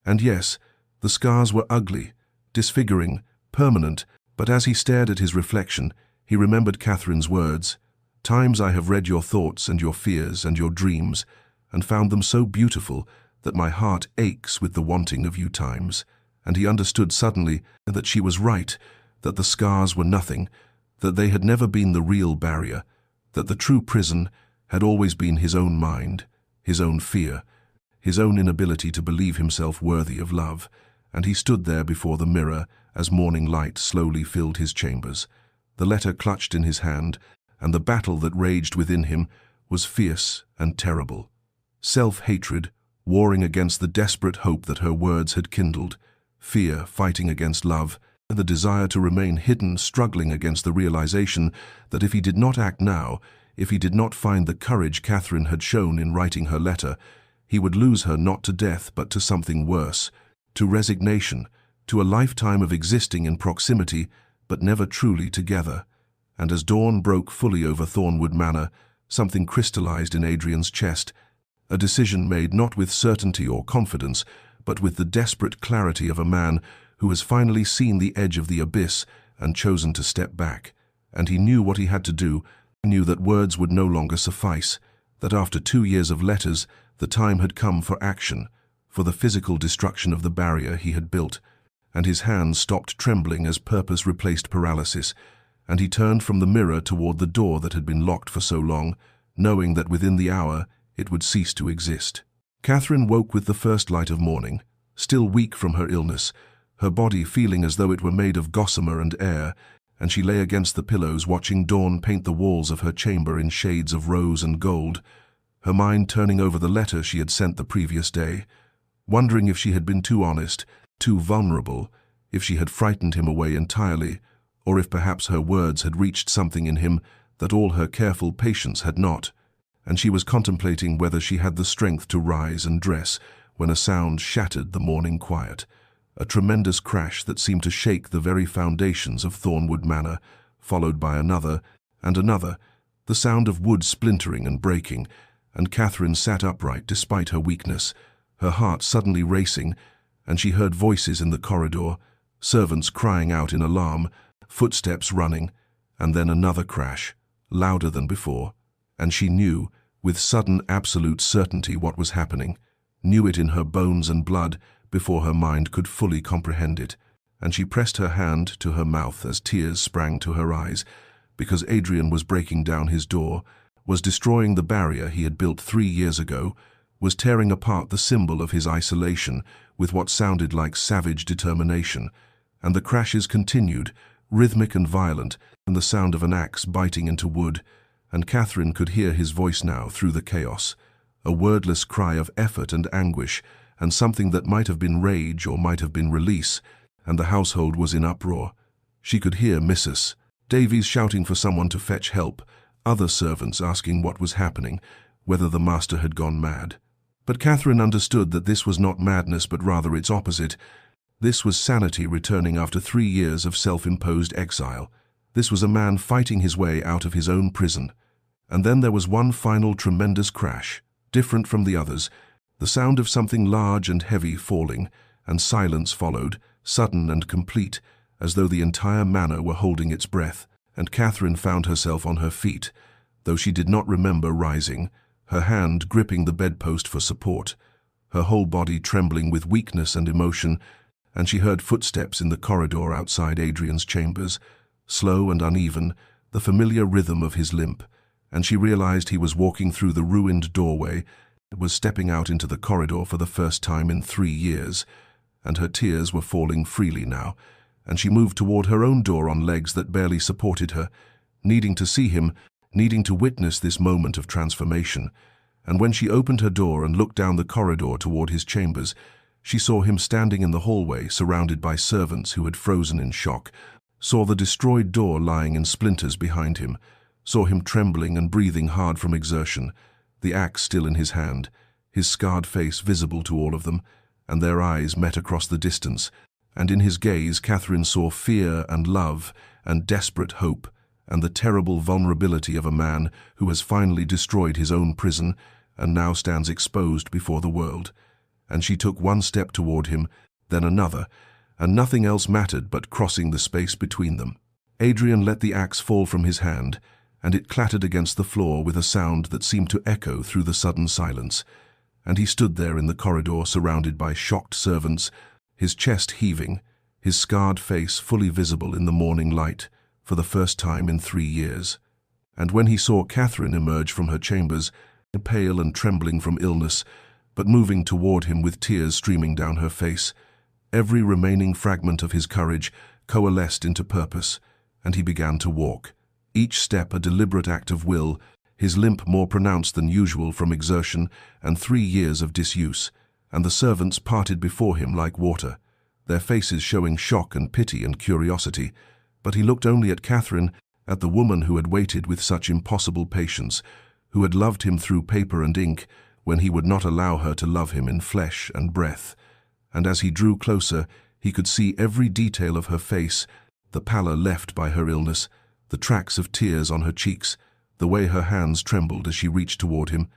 And yes, the scars were ugly, disfiguring, permanent, but as he stared at his reflection, he remembered Catherine's words, "Times I have read your thoughts and your fears and your dreams, and found them so beautiful that my heart aches with the wanting of you times." And he understood suddenly that she was right, that the scars were nothing, that they had never been the real barrier, that the true prison had always been his own mind, his own fear, his own inability to believe himself worthy of love. And he stood there before the mirror as morning light slowly filled his chambers, the letter clutched in his hand, and the battle that raged within him was fierce and terrible. Self-hatred, warring against the desperate hope that her words had kindled, fear fighting against love, and the desire to remain hidden struggling against the realization that if he did not act now, if he did not find the courage Catherine had shown in writing her letter, he would lose her not to death but to something worse, to resignation, to a lifetime of existing in proximity but never truly together. And as dawn broke fully over Thornwood Manor, something crystallized in Adrian's chest, a decision made not with certainty or confidence, but with the desperate clarity of a man who has finally seen the edge of the abyss and chosen to step back. And he knew what he had to do, knew that words would no longer suffice, that after 2 years of letters, the time had come for action, for the physical destruction of the barrier he had built, and his hands stopped trembling as purpose replaced paralysis, and he turned from the mirror toward the door that had been locked for so long, knowing that within the hour it would cease to exist. Catherine woke with the first light of morning, still weak from her illness, her body feeling as though it were made of gossamer and air, and she lay against the pillows watching dawn paint the walls of her chamber in shades of rose and gold, her mind turning over the letter she had sent the previous day, wondering if she had been too honest, too vulnerable, if she had frightened him away entirely, or if perhaps her words had reached something in him that all her careful patience had not, and she was contemplating whether she had the strength to rise and dress when a sound shattered the morning quiet, a tremendous crash that seemed to shake the very foundations of Thornwood Manor, followed by another and another, the sound of wood splintering and breaking, and Catherine sat upright despite her weakness, her heart suddenly racing, and she heard voices in the corridor, servants crying out in alarm, footsteps running, and then another crash, louder than before, and she knew, with sudden absolute certainty, what was happening, knew it in her bones and blood before her mind could fully comprehend it, and she pressed her hand to her mouth as tears sprang to her eyes, because Adrian was breaking down his door, was destroying the barrier he had built 3 years ago, was tearing apart the symbol of his isolation with what sounded like savage determination, and the crashes continued, rhythmic and violent, and the sound of an axe biting into wood, and Catherine could hear his voice now through the chaos, a wordless cry of effort and anguish, and something that might have been rage or might have been release, and the household was in uproar. She could hear Mrs. Davies shouting for someone to fetch help, other servants asking what was happening, whether the master had gone mad. But Catherine understood that this was not madness but rather its opposite. This was sanity returning after 3 years of self-imposed exile. This was a man fighting his way out of his own prison. And then there was one final tremendous crash, different from the others, the sound of something large and heavy falling, and silence followed, sudden and complete, as though the entire manor were holding its breath, and Catherine found herself on her feet, though she did not remember rising, her hand gripping the bedpost for support, her whole body trembling with weakness and emotion, and she heard footsteps in the corridor outside Adrian's chambers, slow and uneven, the familiar rhythm of his limp, and she realized he was walking through the ruined doorway, was stepping out into the corridor for the first time in 3 years, and her tears were falling freely now, and she moved toward her own door on legs that barely supported her, needing to see him, needing to witness this moment of transformation. And when she opened her door and looked down the corridor toward his chambers, she saw him standing in the hallway, surrounded by servants who had frozen in shock, saw the destroyed door lying in splinters behind him, saw him trembling and breathing hard from exertion, the axe still in his hand, his scarred face visible to all of them, and their eyes met across the distance, and in his gaze Catherine saw fear and love and desperate hope, and the terrible vulnerability of a man who has finally destroyed his own prison and now stands exposed before the world. And she took one step toward him, then another, and nothing else mattered but crossing the space between them. Adrian let the axe fall from his hand, and it clattered against the floor with a sound that seemed to echo through the sudden silence. And he stood there in the corridor surrounded by shocked servants, his chest heaving, his scarred face fully visible in the morning light, for the first time in 3 years. And when he saw Catherine emerge from her chambers, pale and trembling from illness, but moving toward him with tears streaming down her face, every remaining fragment of his courage coalesced into purpose, and he began to walk, each step a deliberate act of will, his limp more pronounced than usual from exertion and 3 years of disuse, and the servants parted before him like water, their faces showing shock and pity and curiosity. But he looked only at Catherine, at the woman who had waited with such impossible patience, who had loved him through paper and ink when he would not allow her to love him in flesh and breath. And as he drew closer, he could see every detail of her face, the pallor left by her illness, the tracks of tears on her cheeks, the way her hands trembled as she reached toward him.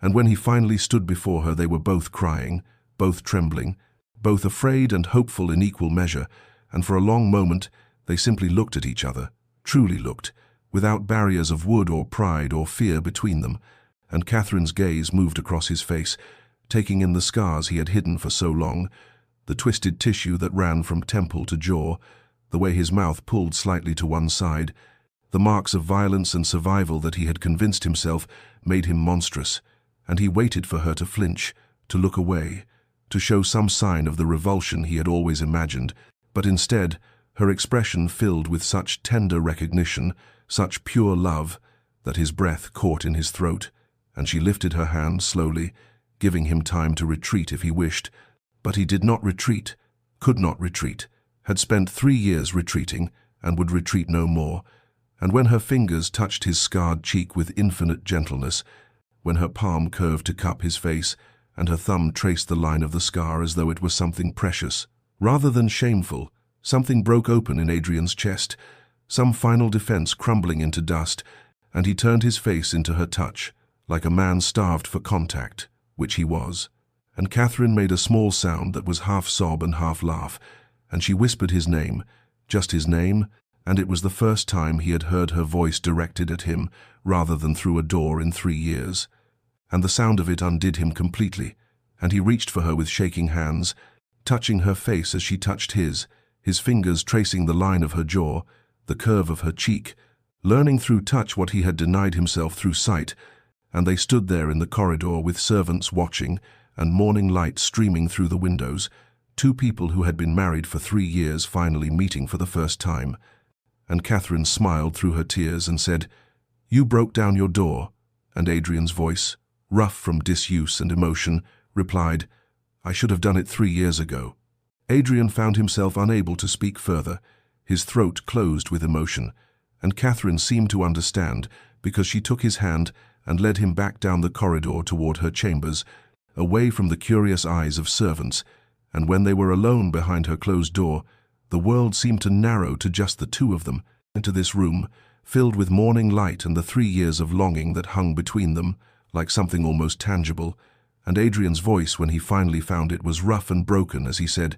And when he finally stood before her, they were both crying, both trembling, both afraid and hopeful in equal measure, and for a long moment they simply looked at each other, truly looked, without barriers of wood or pride or fear between them, and Catherine's gaze moved across his face, taking in the scars he had hidden for so long, the twisted tissue that ran from temple to jaw, the way his mouth pulled slightly to one side, the marks of violence and survival that he had convinced himself made him monstrous, and he waited for her to flinch, to look away, to show some sign of the revulsion he had always imagined, but instead, her expression filled with such tender recognition, such pure love, that his breath caught in his throat, and she lifted her hand slowly, giving him time to retreat if he wished. But he did not retreat, could not retreat, had spent 3 years retreating, and would retreat no more. And when her fingers touched his scarred cheek with infinite gentleness, when her palm curved to cup his face, and her thumb traced the line of the scar as though it was something precious, rather than shameful, something broke open in Adrian's chest, some final defense crumbling into dust, and he turned his face into her touch, like a man starved for contact, which he was. And Catherine made a small sound that was half sob and half laugh, and she whispered his name, just his name, and it was the first time he had heard her voice directed at him rather than through a door in 3 years. And the sound of it undid him completely, and he reached for her with shaking hands, touching her face as she touched his fingers tracing the line of her jaw, the curve of her cheek, learning through touch what he had denied himself through sight, and they stood there in the corridor with servants watching and morning light streaming through the windows, 2 people who had been married for 3 years finally meeting for the first time. And Catherine smiled through her tears and said, "You broke down your door," and Adrian's voice, rough from disuse and emotion, replied, "I should have done it 3 years ago." Adrian found himself unable to speak further, his throat closed with emotion, and Catherine seemed to understand because she took his hand and led him back down the corridor toward her chambers, away from the curious eyes of servants, and when they were alone behind her closed door, the world seemed to narrow to just the two of them. Into this room, filled with morning light and the 3 years of longing that hung between them, like something almost tangible, and Adrian's voice when he finally found it was rough and broken as he said,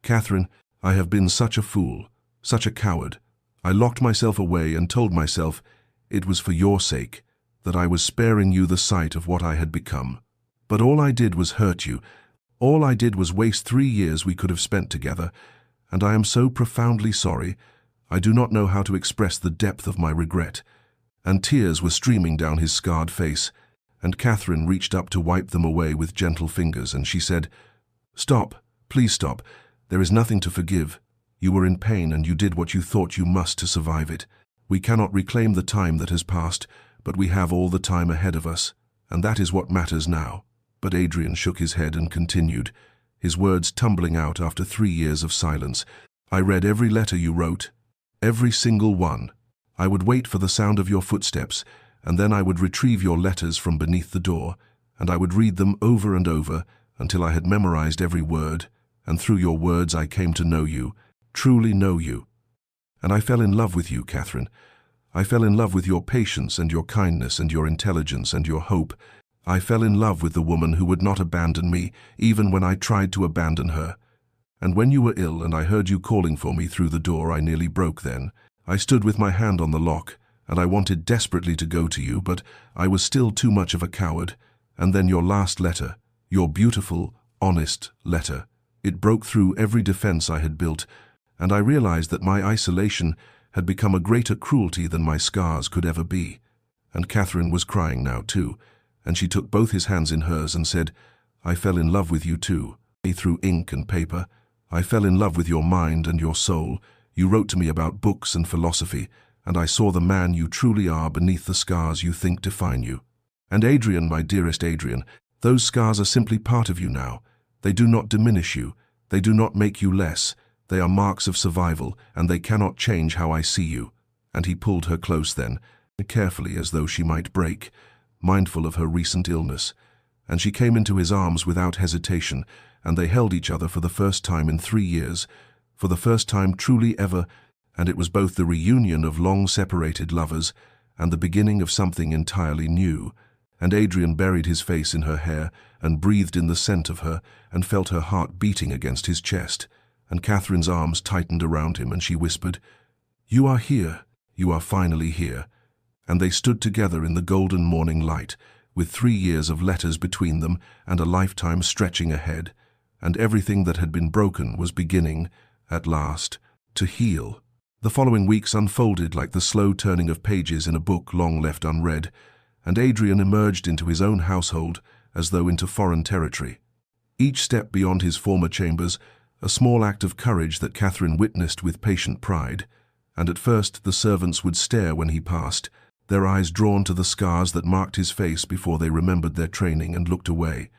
"Catherine, I have been such a fool, such a coward. I locked myself away and told myself it was for your sake, that I was sparing you the sight of what I had become. But all I did was hurt you. All I did was waste 3 years we could have spent together, and I am so profoundly sorry. I do not know how to express the depth of my regret." And tears were streaming down his scarred face, and Catherine reached up to wipe them away with gentle fingers, and she said, "Stop, please stop. There is nothing to forgive. You were in pain and you did what you thought you must to survive it. We cannot reclaim the time that has passed, but we have all the time ahead of us, and that is what matters now." But Adrian shook his head and continued, his words tumbling out after 3 years of silence. "I read every letter you wrote, every single one. I would wait for the sound of your footsteps, and then I would retrieve your letters from beneath the door, and I would read them over and over until I had memorized every word, and through your words I came to know you, truly know you. And I fell in love with you, Catherine. I fell in love with your patience and your kindness and your intelligence and your hope. I fell in love with the woman who would not abandon me, even when I tried to abandon her. And when you were ill and I heard you calling for me through the door, I nearly broke then. I stood with my hand on the lock, and I wanted desperately to go to you, but I was still too much of a coward. And then your last letter, your beautiful, honest letter. It broke through every defense I had built, and I realized that my isolation had become a greater cruelty than my scars could ever be." And Catherine was crying now too, and she took both his hands in hers and said, "I fell in love with you too, through ink and paper. I fell in love with your mind and your soul. You wrote to me about books and philosophy, and I saw the man you truly are beneath the scars you think define you. And Adrian, my dearest Adrian, those scars are simply part of you now. They do not diminish you. They do not make you less. They are marks of survival, and they cannot change how I see you." And he pulled her close then, carefully as though she might break, mindful of her recent illness. And she came into his arms without hesitation, and they held each other for the first time in 3 years, for the first time truly ever, and it was both the reunion of long-separated lovers and the beginning of something entirely new. And Adrian buried his face in her hair and breathed in the scent of her and felt her heart beating against his chest. And Catherine's arms tightened around him and she whispered, "You are here, you are finally here." And they stood together in the golden morning light, with 3 years of letters between them and a lifetime stretching ahead. And everything that had been broken was beginning, at last, to heal. The following weeks unfolded like the slow turning of pages in a book long left unread, and Adrian emerged into his own household as though into foreign territory. Each step beyond his former chambers, a small act of courage that Catherine witnessed with patient pride, and at first the servants would stare when he passed, their eyes drawn to the scars that marked his face before they remembered their training and looked away.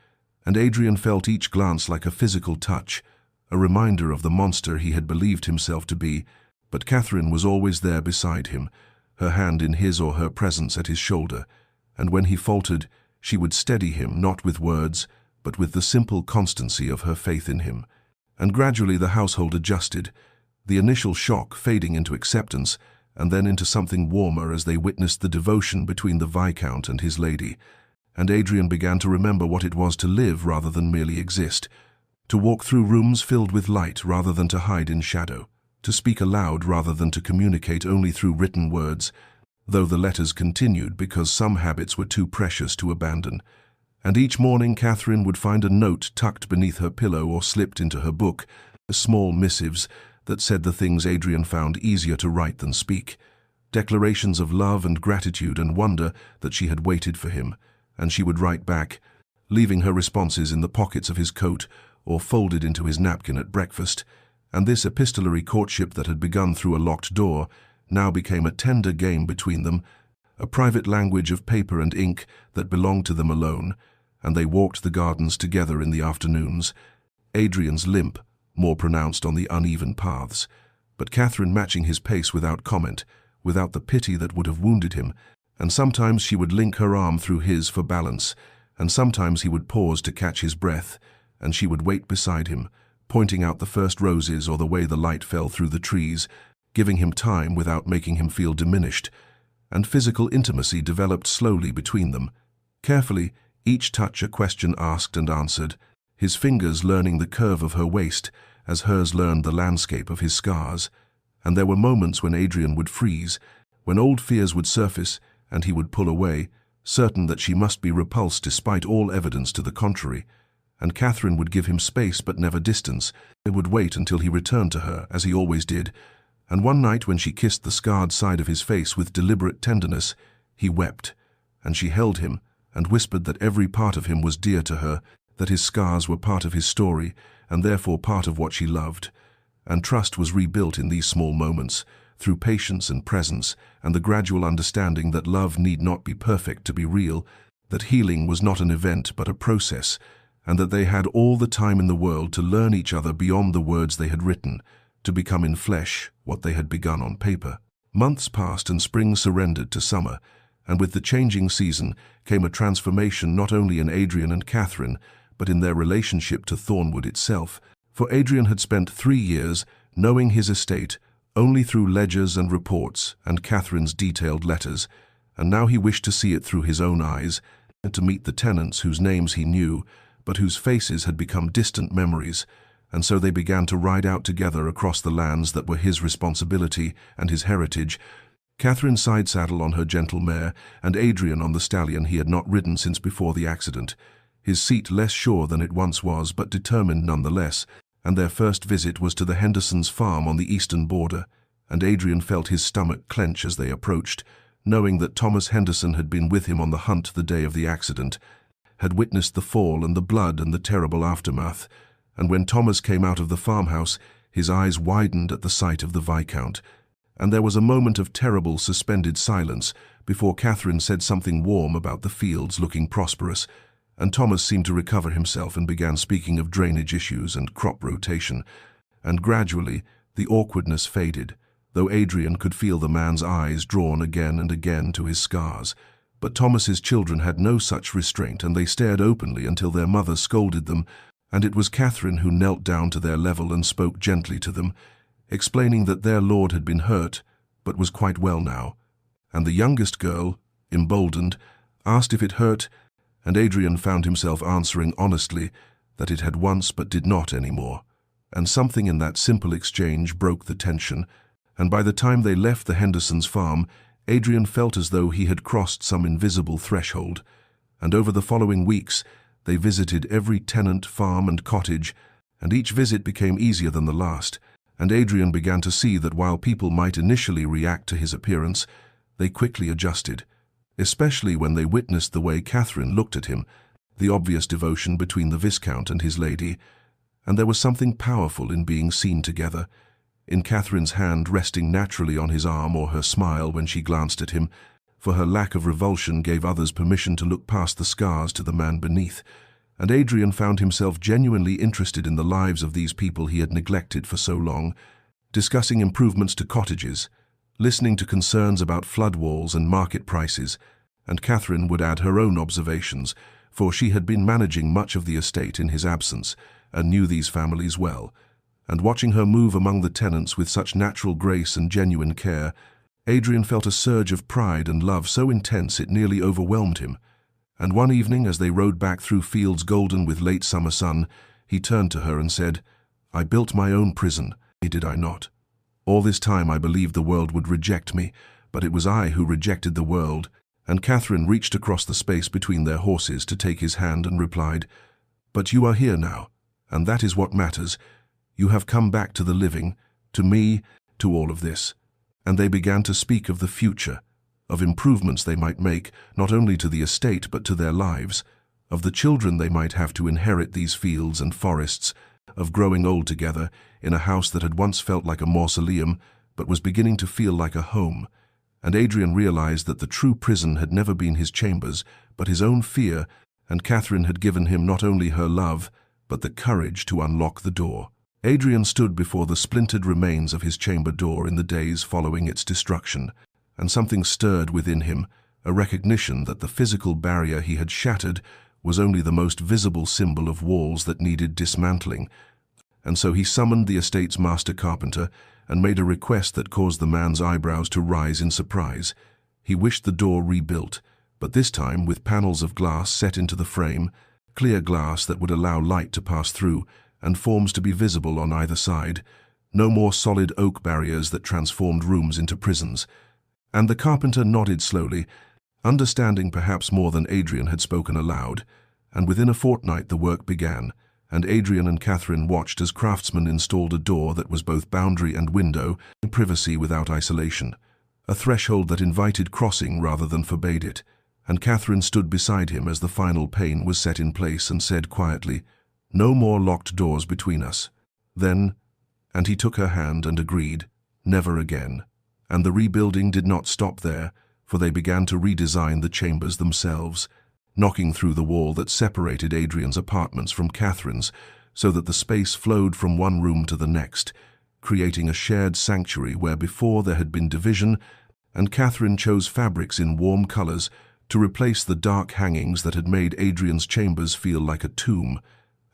And Adrian felt each glance like a physical touch, a reminder of the monster he had believed himself to be, but Catherine was always there beside him, her hand in his or her presence at his shoulder, and when he faltered, she would steady him not with words, but with the simple constancy of her faith in him. And gradually the household adjusted, the initial shock fading into acceptance, and then into something warmer as they witnessed the devotion between the Viscount and his lady. And Adrian began to remember what it was to live rather than merely exist, to walk through rooms filled with light rather than to hide in shadow, to speak aloud rather than to communicate only through written words, though the letters continued because some habits were too precious to abandon. And each morning Catherine would find a note tucked beneath her pillow or slipped into her book, small missives that said the things Adrian found easier to write than speak, declarations of love and gratitude and wonder that she had waited for him, and she would write back, leaving her responses in the pockets of his coat or folded into his napkin at breakfast, and this epistolary courtship that had begun through a locked door now became a tender game between them, a private language of paper and ink that belonged to them alone, and they walked the gardens together in the afternoons, Adrian's limp more pronounced on the uneven paths, but Catherine matching his pace without comment, without the pity that would have wounded him, and sometimes she would link her arm through his for balance, and sometimes he would pause to catch his breath, and she would wait beside him, pointing out the first roses or the way the light fell through the trees, giving him time without making him feel diminished. And physical intimacy developed slowly between them. Carefully, each touch a question asked and answered, his fingers learning the curve of her waist as hers learned the landscape of his scars. And there were moments when Adrian would freeze, when old fears would surface and he would pull away, certain that she must be repulsed despite all evidence to the contrary. And Catherine would give him space but never distance. They would wait until he returned to her, as he always did. And one night when she kissed the scarred side of his face with deliberate tenderness, he wept, and she held him and whispered that every part of him was dear to her, that his scars were part of his story and therefore part of what she loved. And trust was rebuilt in these small moments, through patience and presence, and the gradual understanding that love need not be perfect to be real, that healing was not an event but a process, and that they had all the time in the world to learn each other beyond the words they had written, to become in flesh what they had begun on paper. Months passed and spring surrendered to summer, and with the changing season came a transformation not only in Adrian and Catherine, but in their relationship to Thornwood itself. For Adrian had spent 3 years knowing his estate only through ledgers and reports and Catherine's detailed letters, and now he wished to see it through his own eyes, and to meet the tenants whose names he knew, but whose faces had become distant memories, and so they began to ride out together across the lands that were his responsibility and his heritage, Catherine side-saddle on her gentle mare, and Adrian on the stallion he had not ridden since before the accident, his seat less sure than it once was, but determined nonetheless. And their first visit was to the Hendersons' farm on the eastern border, and Adrian felt his stomach clench as they approached, knowing that Thomas Henderson had been with him on the hunt the day of the accident, had witnessed the fall and the blood and the terrible aftermath. And when Thomas came out of the farmhouse, his eyes widened at the sight of the Viscount, and there was a moment of terrible suspended silence before Catherine said something warm about the fields looking prosperous, and Thomas seemed to recover himself and began speaking of drainage issues and crop rotation, and gradually the awkwardness faded, though Adrian could feel the man's eyes drawn again and again to his scars. But Thomas's children had no such restraint, and they stared openly until their mother scolded them, and it was Catherine who knelt down to their level and spoke gently to them, explaining that their lord had been hurt, but was quite well now. And the youngest girl, emboldened, asked if it hurt, and Adrian found himself answering honestly that it had once but did not anymore. And something in that simple exchange broke the tension, and by the time they left the Hendersons' farm, Adrian felt as though he had crossed some invisible threshold, and over the following weeks they visited every tenant, farm and cottage, and each visit became easier than the last, and Adrian began to see that while people might initially react to his appearance, they quickly adjusted, especially when they witnessed the way Catherine looked at him, the obvious devotion between the Viscount and his lady, and there was something powerful in being seen together, in Catherine's hand resting naturally on his arm or her smile when she glanced at him, for her lack of revulsion gave others permission to look past the scars to the man beneath, and Adrian found himself genuinely interested in the lives of these people he had neglected for so long, discussing improvements to cottages, listening to concerns about flood walls and market prices, and Catherine would add her own observations, for she had been managing much of the estate in his absence, and knew these families well. And watching her move among the tenants with such natural grace and genuine care, Adrian felt a surge of pride and love so intense it nearly overwhelmed him. And one evening, as they rode back through fields golden with late summer sun, he turned to her and said, "I built my own prison, did I not? All this time I believed the world would reject me, but it was I who rejected the world." And Catherine reached across the space between their horses to take his hand and replied, "But you are here now, and that is what matters. You have come back to the living, to me, to all of this." And they began to speak of the future, of improvements they might make, not only to the estate but to their lives, of the children they might have to inherit these fields and forests, of growing old together in a house that had once felt like a mausoleum but was beginning to feel like a home. And Adrian realized that the true prison had never been his chambers, but his own fear, and Catherine had given him not only her love, but the courage to unlock the door. Adrian stood before the splintered remains of his chamber door in the days following its destruction, and something stirred within him, a recognition that the physical barrier he had shattered was only the most visible symbol of walls that needed dismantling, and so he summoned the estate's master carpenter and made a request that caused the man's eyebrows to rise in surprise. He wished the door rebuilt, but this time with panels of glass set into the frame, clear glass that would allow light to pass through and forms to be visible on either side. No more solid oak barriers that transformed rooms into prisons. And the carpenter nodded slowly, understanding perhaps more than Adrian had spoken aloud, and within a fortnight the work began, and Adrian and Catherine watched as craftsmen installed a door that was both boundary and window, privacy without isolation, a threshold that invited crossing rather than forbade it, and Catherine stood beside him as the final pane was set in place and said quietly, "No more locked doors between us." Then, and he took her hand and agreed, never again. And the rebuilding did not stop there, for they began to redesign the chambers themselves, knocking through the wall that separated Adrian's apartments from Catherine's, so that the space flowed from one room to the next, creating a shared sanctuary where before there had been division, and Catherine chose fabrics in warm colors to replace the dark hangings that had made Adrian's chambers feel like a tomb,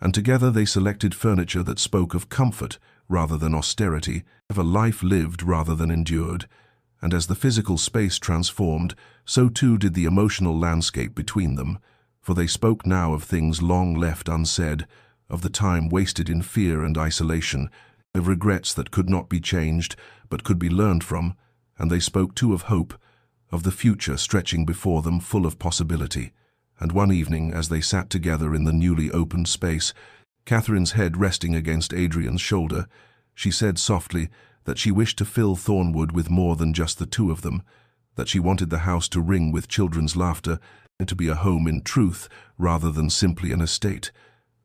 and together they selected furniture that spoke of comfort rather than austerity, of a life lived rather than endured. And as the physical space transformed, so too did the emotional landscape between them, for they spoke now of things long left unsaid, of the time wasted in fear and isolation, of regrets that could not be changed but could be learned from, and they spoke too of hope, of the future stretching before them full of possibility. And one evening, as they sat together in the newly opened space, Catherine's head resting against Adrian's shoulder, she said softly that she wished to fill Thornwood with more than just the two of them, that she wanted the house to ring with children's laughter and to be a home in truth rather than simply an estate.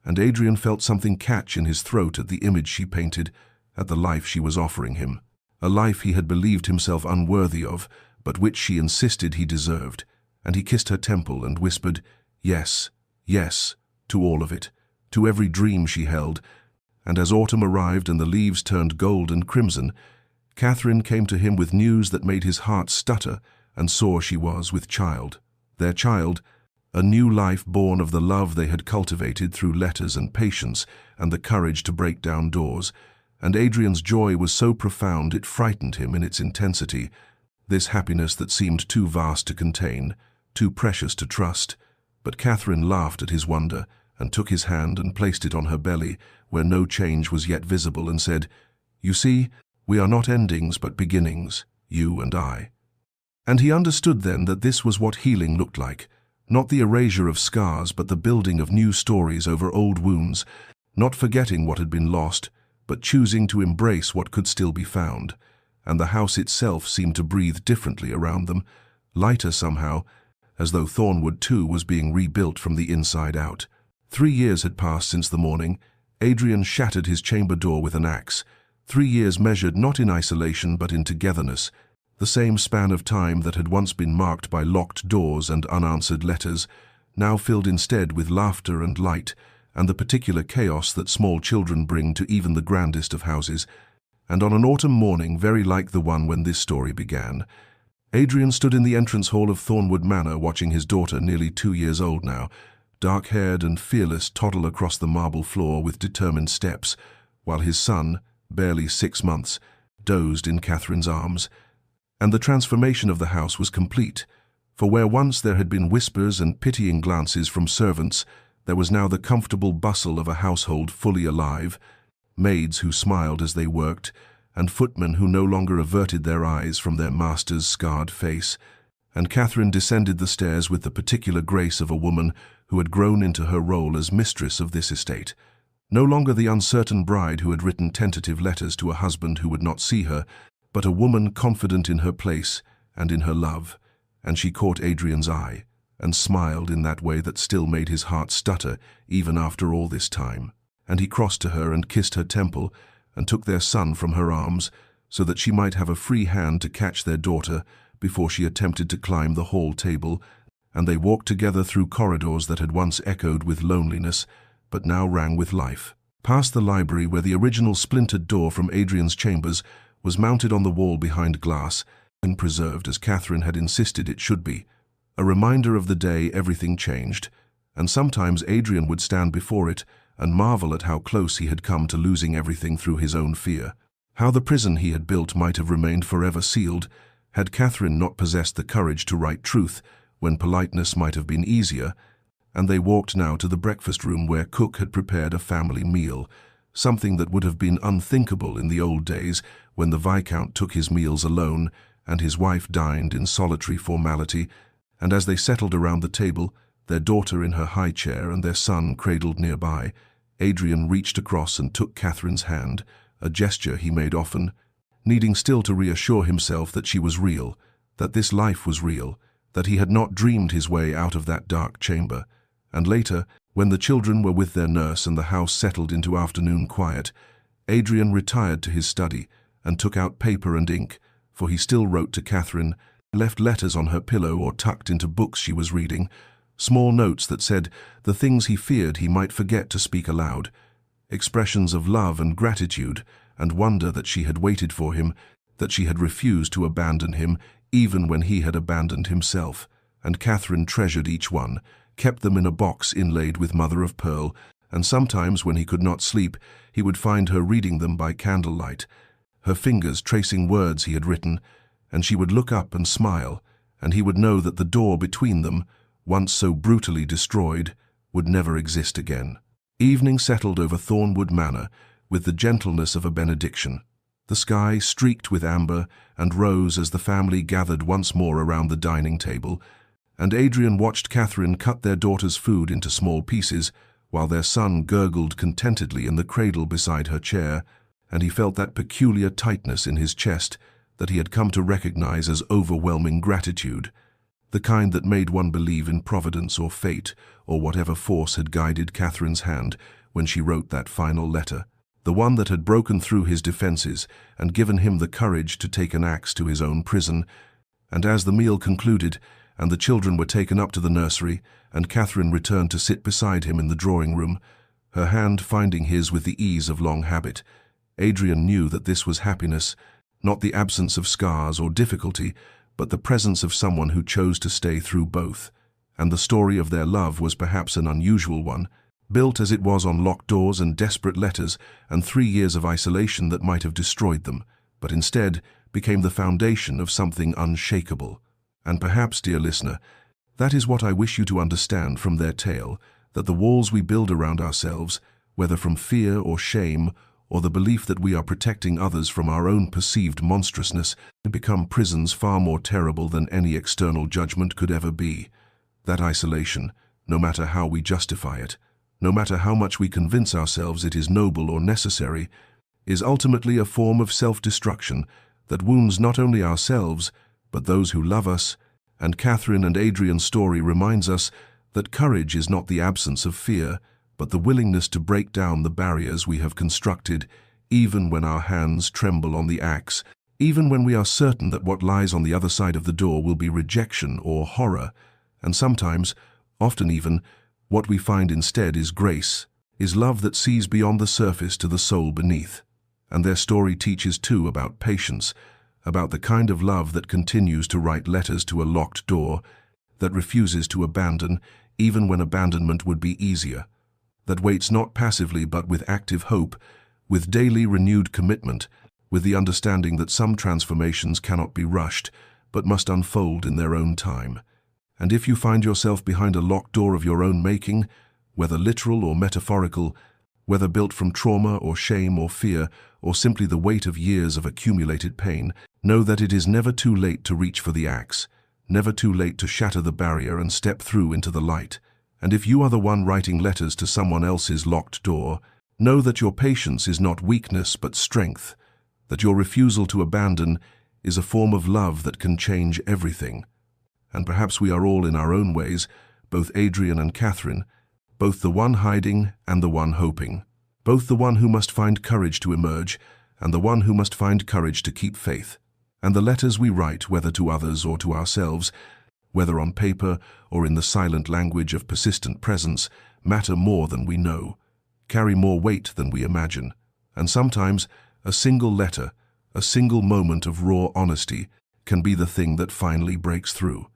And Adrian felt something catch in his throat at the image she painted, at the life she was offering him, a life he had believed himself unworthy of, but which she insisted he deserved. And he kissed her temple and whispered, "Yes, yes," to all of it, to every dream she held. And as autumn arrived and the leaves turned gold and crimson, Catherine came to him with news that made his heart stutter, and saw she was with child. Their child, a new life born of the love they had cultivated through letters and patience and the courage to break down doors. And Adrian's joy was so profound it frightened him in its intensity, this happiness that seemed too vast to contain, too precious to trust. But Catherine laughed at his wonder, and took his hand and placed it on her belly, where no change was yet visible, and said, "You see, we are not endings but beginnings, you and I." And he understood then that this was what healing looked like, not the erasure of scars but the building of new stories over old wounds, not forgetting what had been lost, but choosing to embrace what could still be found. And the house itself seemed to breathe differently around them, lighter somehow, as though Thornwood too was being rebuilt from the inside out. 3 years had passed since the morning. Adrian shattered his chamber door with an axe. 3 years measured not in isolation but in togetherness, the same span of time that had once been marked by locked doors and unanswered letters, now filled instead with laughter and light, and the particular chaos that small children bring to even the grandest of houses. And on an autumn morning very like the one when this story began, Adrian stood in the entrance hall of Thornwood Manor watching his daughter, nearly 2 years old now, dark-haired and fearless, toddle across the marble floor with determined steps, while his son, barely 6 months, dozed in Catherine's arms. And the transformation of the house was complete, for where once there had been whispers and pitying glances from servants, there was now the comfortable bustle of a household fully alive, maids who smiled as they worked, and footmen who no longer averted their eyes from their master's scarred face. And Catherine descended the stairs with the particular grace of a woman who had grown into her role as mistress of this estate, no longer the uncertain bride who had written tentative letters to a husband who would not see her, but a woman confident in her place and in her love. And she caught Adrian's eye, and smiled in that way that still made his heart stutter even after all this time. And he crossed to her and kissed her temple, and took their son from her arms, so that she might have a free hand to catch their daughter before she attempted to climb the hall table. And they walked together through corridors that had once echoed with loneliness, but now rang with life, past the library where the original splintered door from Adrian's chambers was mounted on the wall behind glass and preserved as Catherine had insisted it should be, a reminder of the day everything changed, and sometimes Adrian would stand before it and marvel at how close he had come to losing everything through his own fear. How the prison he had built might have remained forever sealed had Catherine not possessed the courage to write truth when politeness might have been easier, and they walked now to the breakfast room where cook had prepared a family meal, something that would have been unthinkable in the old days when the Viscount took his meals alone and his wife dined in solitary formality, and as they settled around the table, their daughter in her high chair and their son cradled nearby, Adrian reached across and took Catherine's hand, a gesture he made often, needing still to reassure himself that she was real, that this life was real, that he had not dreamed his way out of that dark chamber. And later, when the children were with their nurse and the house settled into afternoon quiet, Adrian retired to his study and took out paper and ink, for he still wrote to Catherine, left letters on her pillow or tucked into books she was reading, small notes that said the things he feared he might forget to speak aloud, expressions of love and gratitude and wonder that she had waited for him, that she had refused to abandon him even when he had abandoned himself. And Catherine treasured each one, kept them in a box inlaid with mother-of-pearl, and sometimes when he could not sleep, he would find her reading them by candlelight, her fingers tracing words he had written, and she would look up and smile, and he would know that the door between them, once so brutally destroyed, would never exist again. Evening settled over Thornwood Manor with the gentleness of a benediction. The sky streaked with amber and rose as the family gathered once more around the dining table, and Adrian watched Catherine cut their daughter's food into small pieces, while their son gurgled contentedly in the cradle beside her chair, and he felt that peculiar tightness in his chest that he had come to recognize as overwhelming gratitude, the kind that made one believe in providence or fate or whatever force had guided Catherine's hand when she wrote that final letter, the one that had broken through his defenses and given him the courage to take an axe to his own prison. And as the meal concluded, and the children were taken up to the nursery, and Catherine returned to sit beside him in the drawing-room, her hand finding his with the ease of long habit, Adrian knew that this was happiness, not the absence of scars or difficulty, but the presence of someone who chose to stay through both. And the story of their love was perhaps an unusual one, built as it was on locked doors and desperate letters and 3 years of isolation that might have destroyed them, but instead became the foundation of something unshakable. And perhaps, dear listener, that is what I wish you to understand from their tale, that the walls we build around ourselves, whether from fear or shame, or the belief that we are protecting others from our own perceived monstrousness, become prisons far more terrible than any external judgment could ever be. That isolation, no matter how we justify it, no matter how much we convince ourselves it is noble or necessary, is ultimately a form of self-destruction that wounds not only ourselves, but those who love us. And Catherine and Adrian's story reminds us that courage is not the absence of fear, but the willingness to break down the barriers we have constructed, even when our hands tremble on the axe, even when we are certain that what lies on the other side of the door will be rejection or horror, and sometimes, often even, what we find instead is grace, is love that sees beyond the surface to the soul beneath. And their story teaches too about patience, about the kind of love that continues to write letters to a locked door, that refuses to abandon even when abandonment would be easier, that waits not passively but with active hope, with daily renewed commitment, with the understanding that some transformations cannot be rushed, but must unfold in their own time. And if you find yourself behind a locked door of your own making, whether literal or metaphorical, whether built from trauma or shame or fear, or simply the weight of years of accumulated pain, know that it is never too late to reach for the axe, never too late to shatter the barrier and step through into the light. And if you are the one writing letters to someone else's locked door, know that your patience is not weakness but strength, that your refusal to abandon is a form of love that can change everything. And perhaps we are all in our own ways, both Adrian and Catherine, both the one hiding and the one hoping, both the one who must find courage to emerge and the one who must find courage to keep faith. And the letters we write, whether to others or to ourselves, whether on paper or in the silent language of persistent presence, matter more than we know, carry more weight than we imagine. And sometimes a single letter, a single moment of raw honesty can be the thing that finally breaks through.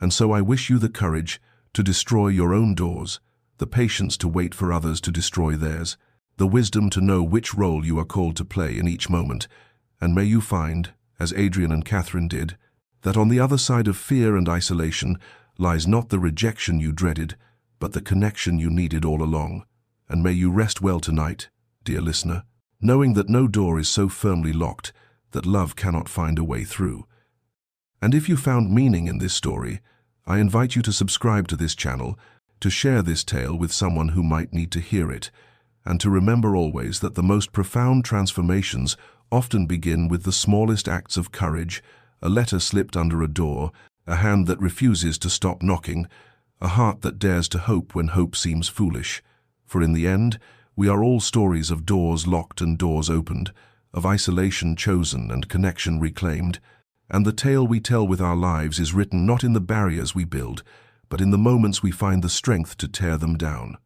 And so I wish you the courage to destroy your own doors, the patience to wait for others to destroy theirs, the wisdom to know which role you are called to play in each moment. And may you find, as Adrian and Catherine did, that on the other side of fear and isolation lies not the rejection you dreaded, but the connection you needed all along. And may you rest well tonight, dear listener, knowing that no door is so firmly locked that love cannot find a way through. And if you found meaning in this story, I invite you to subscribe to this channel, to share this tale with someone who might need to hear it, and to remember always that the most profound transformations often begin with the smallest acts of courage: a letter slipped under a door, a hand that refuses to stop knocking, a heart that dares to hope when hope seems foolish. For in the end, we are all stories of doors locked and doors opened, of isolation chosen and connection reclaimed, and the tale we tell with our lives is written not in the barriers we build, but in the moments we find the strength to tear them down.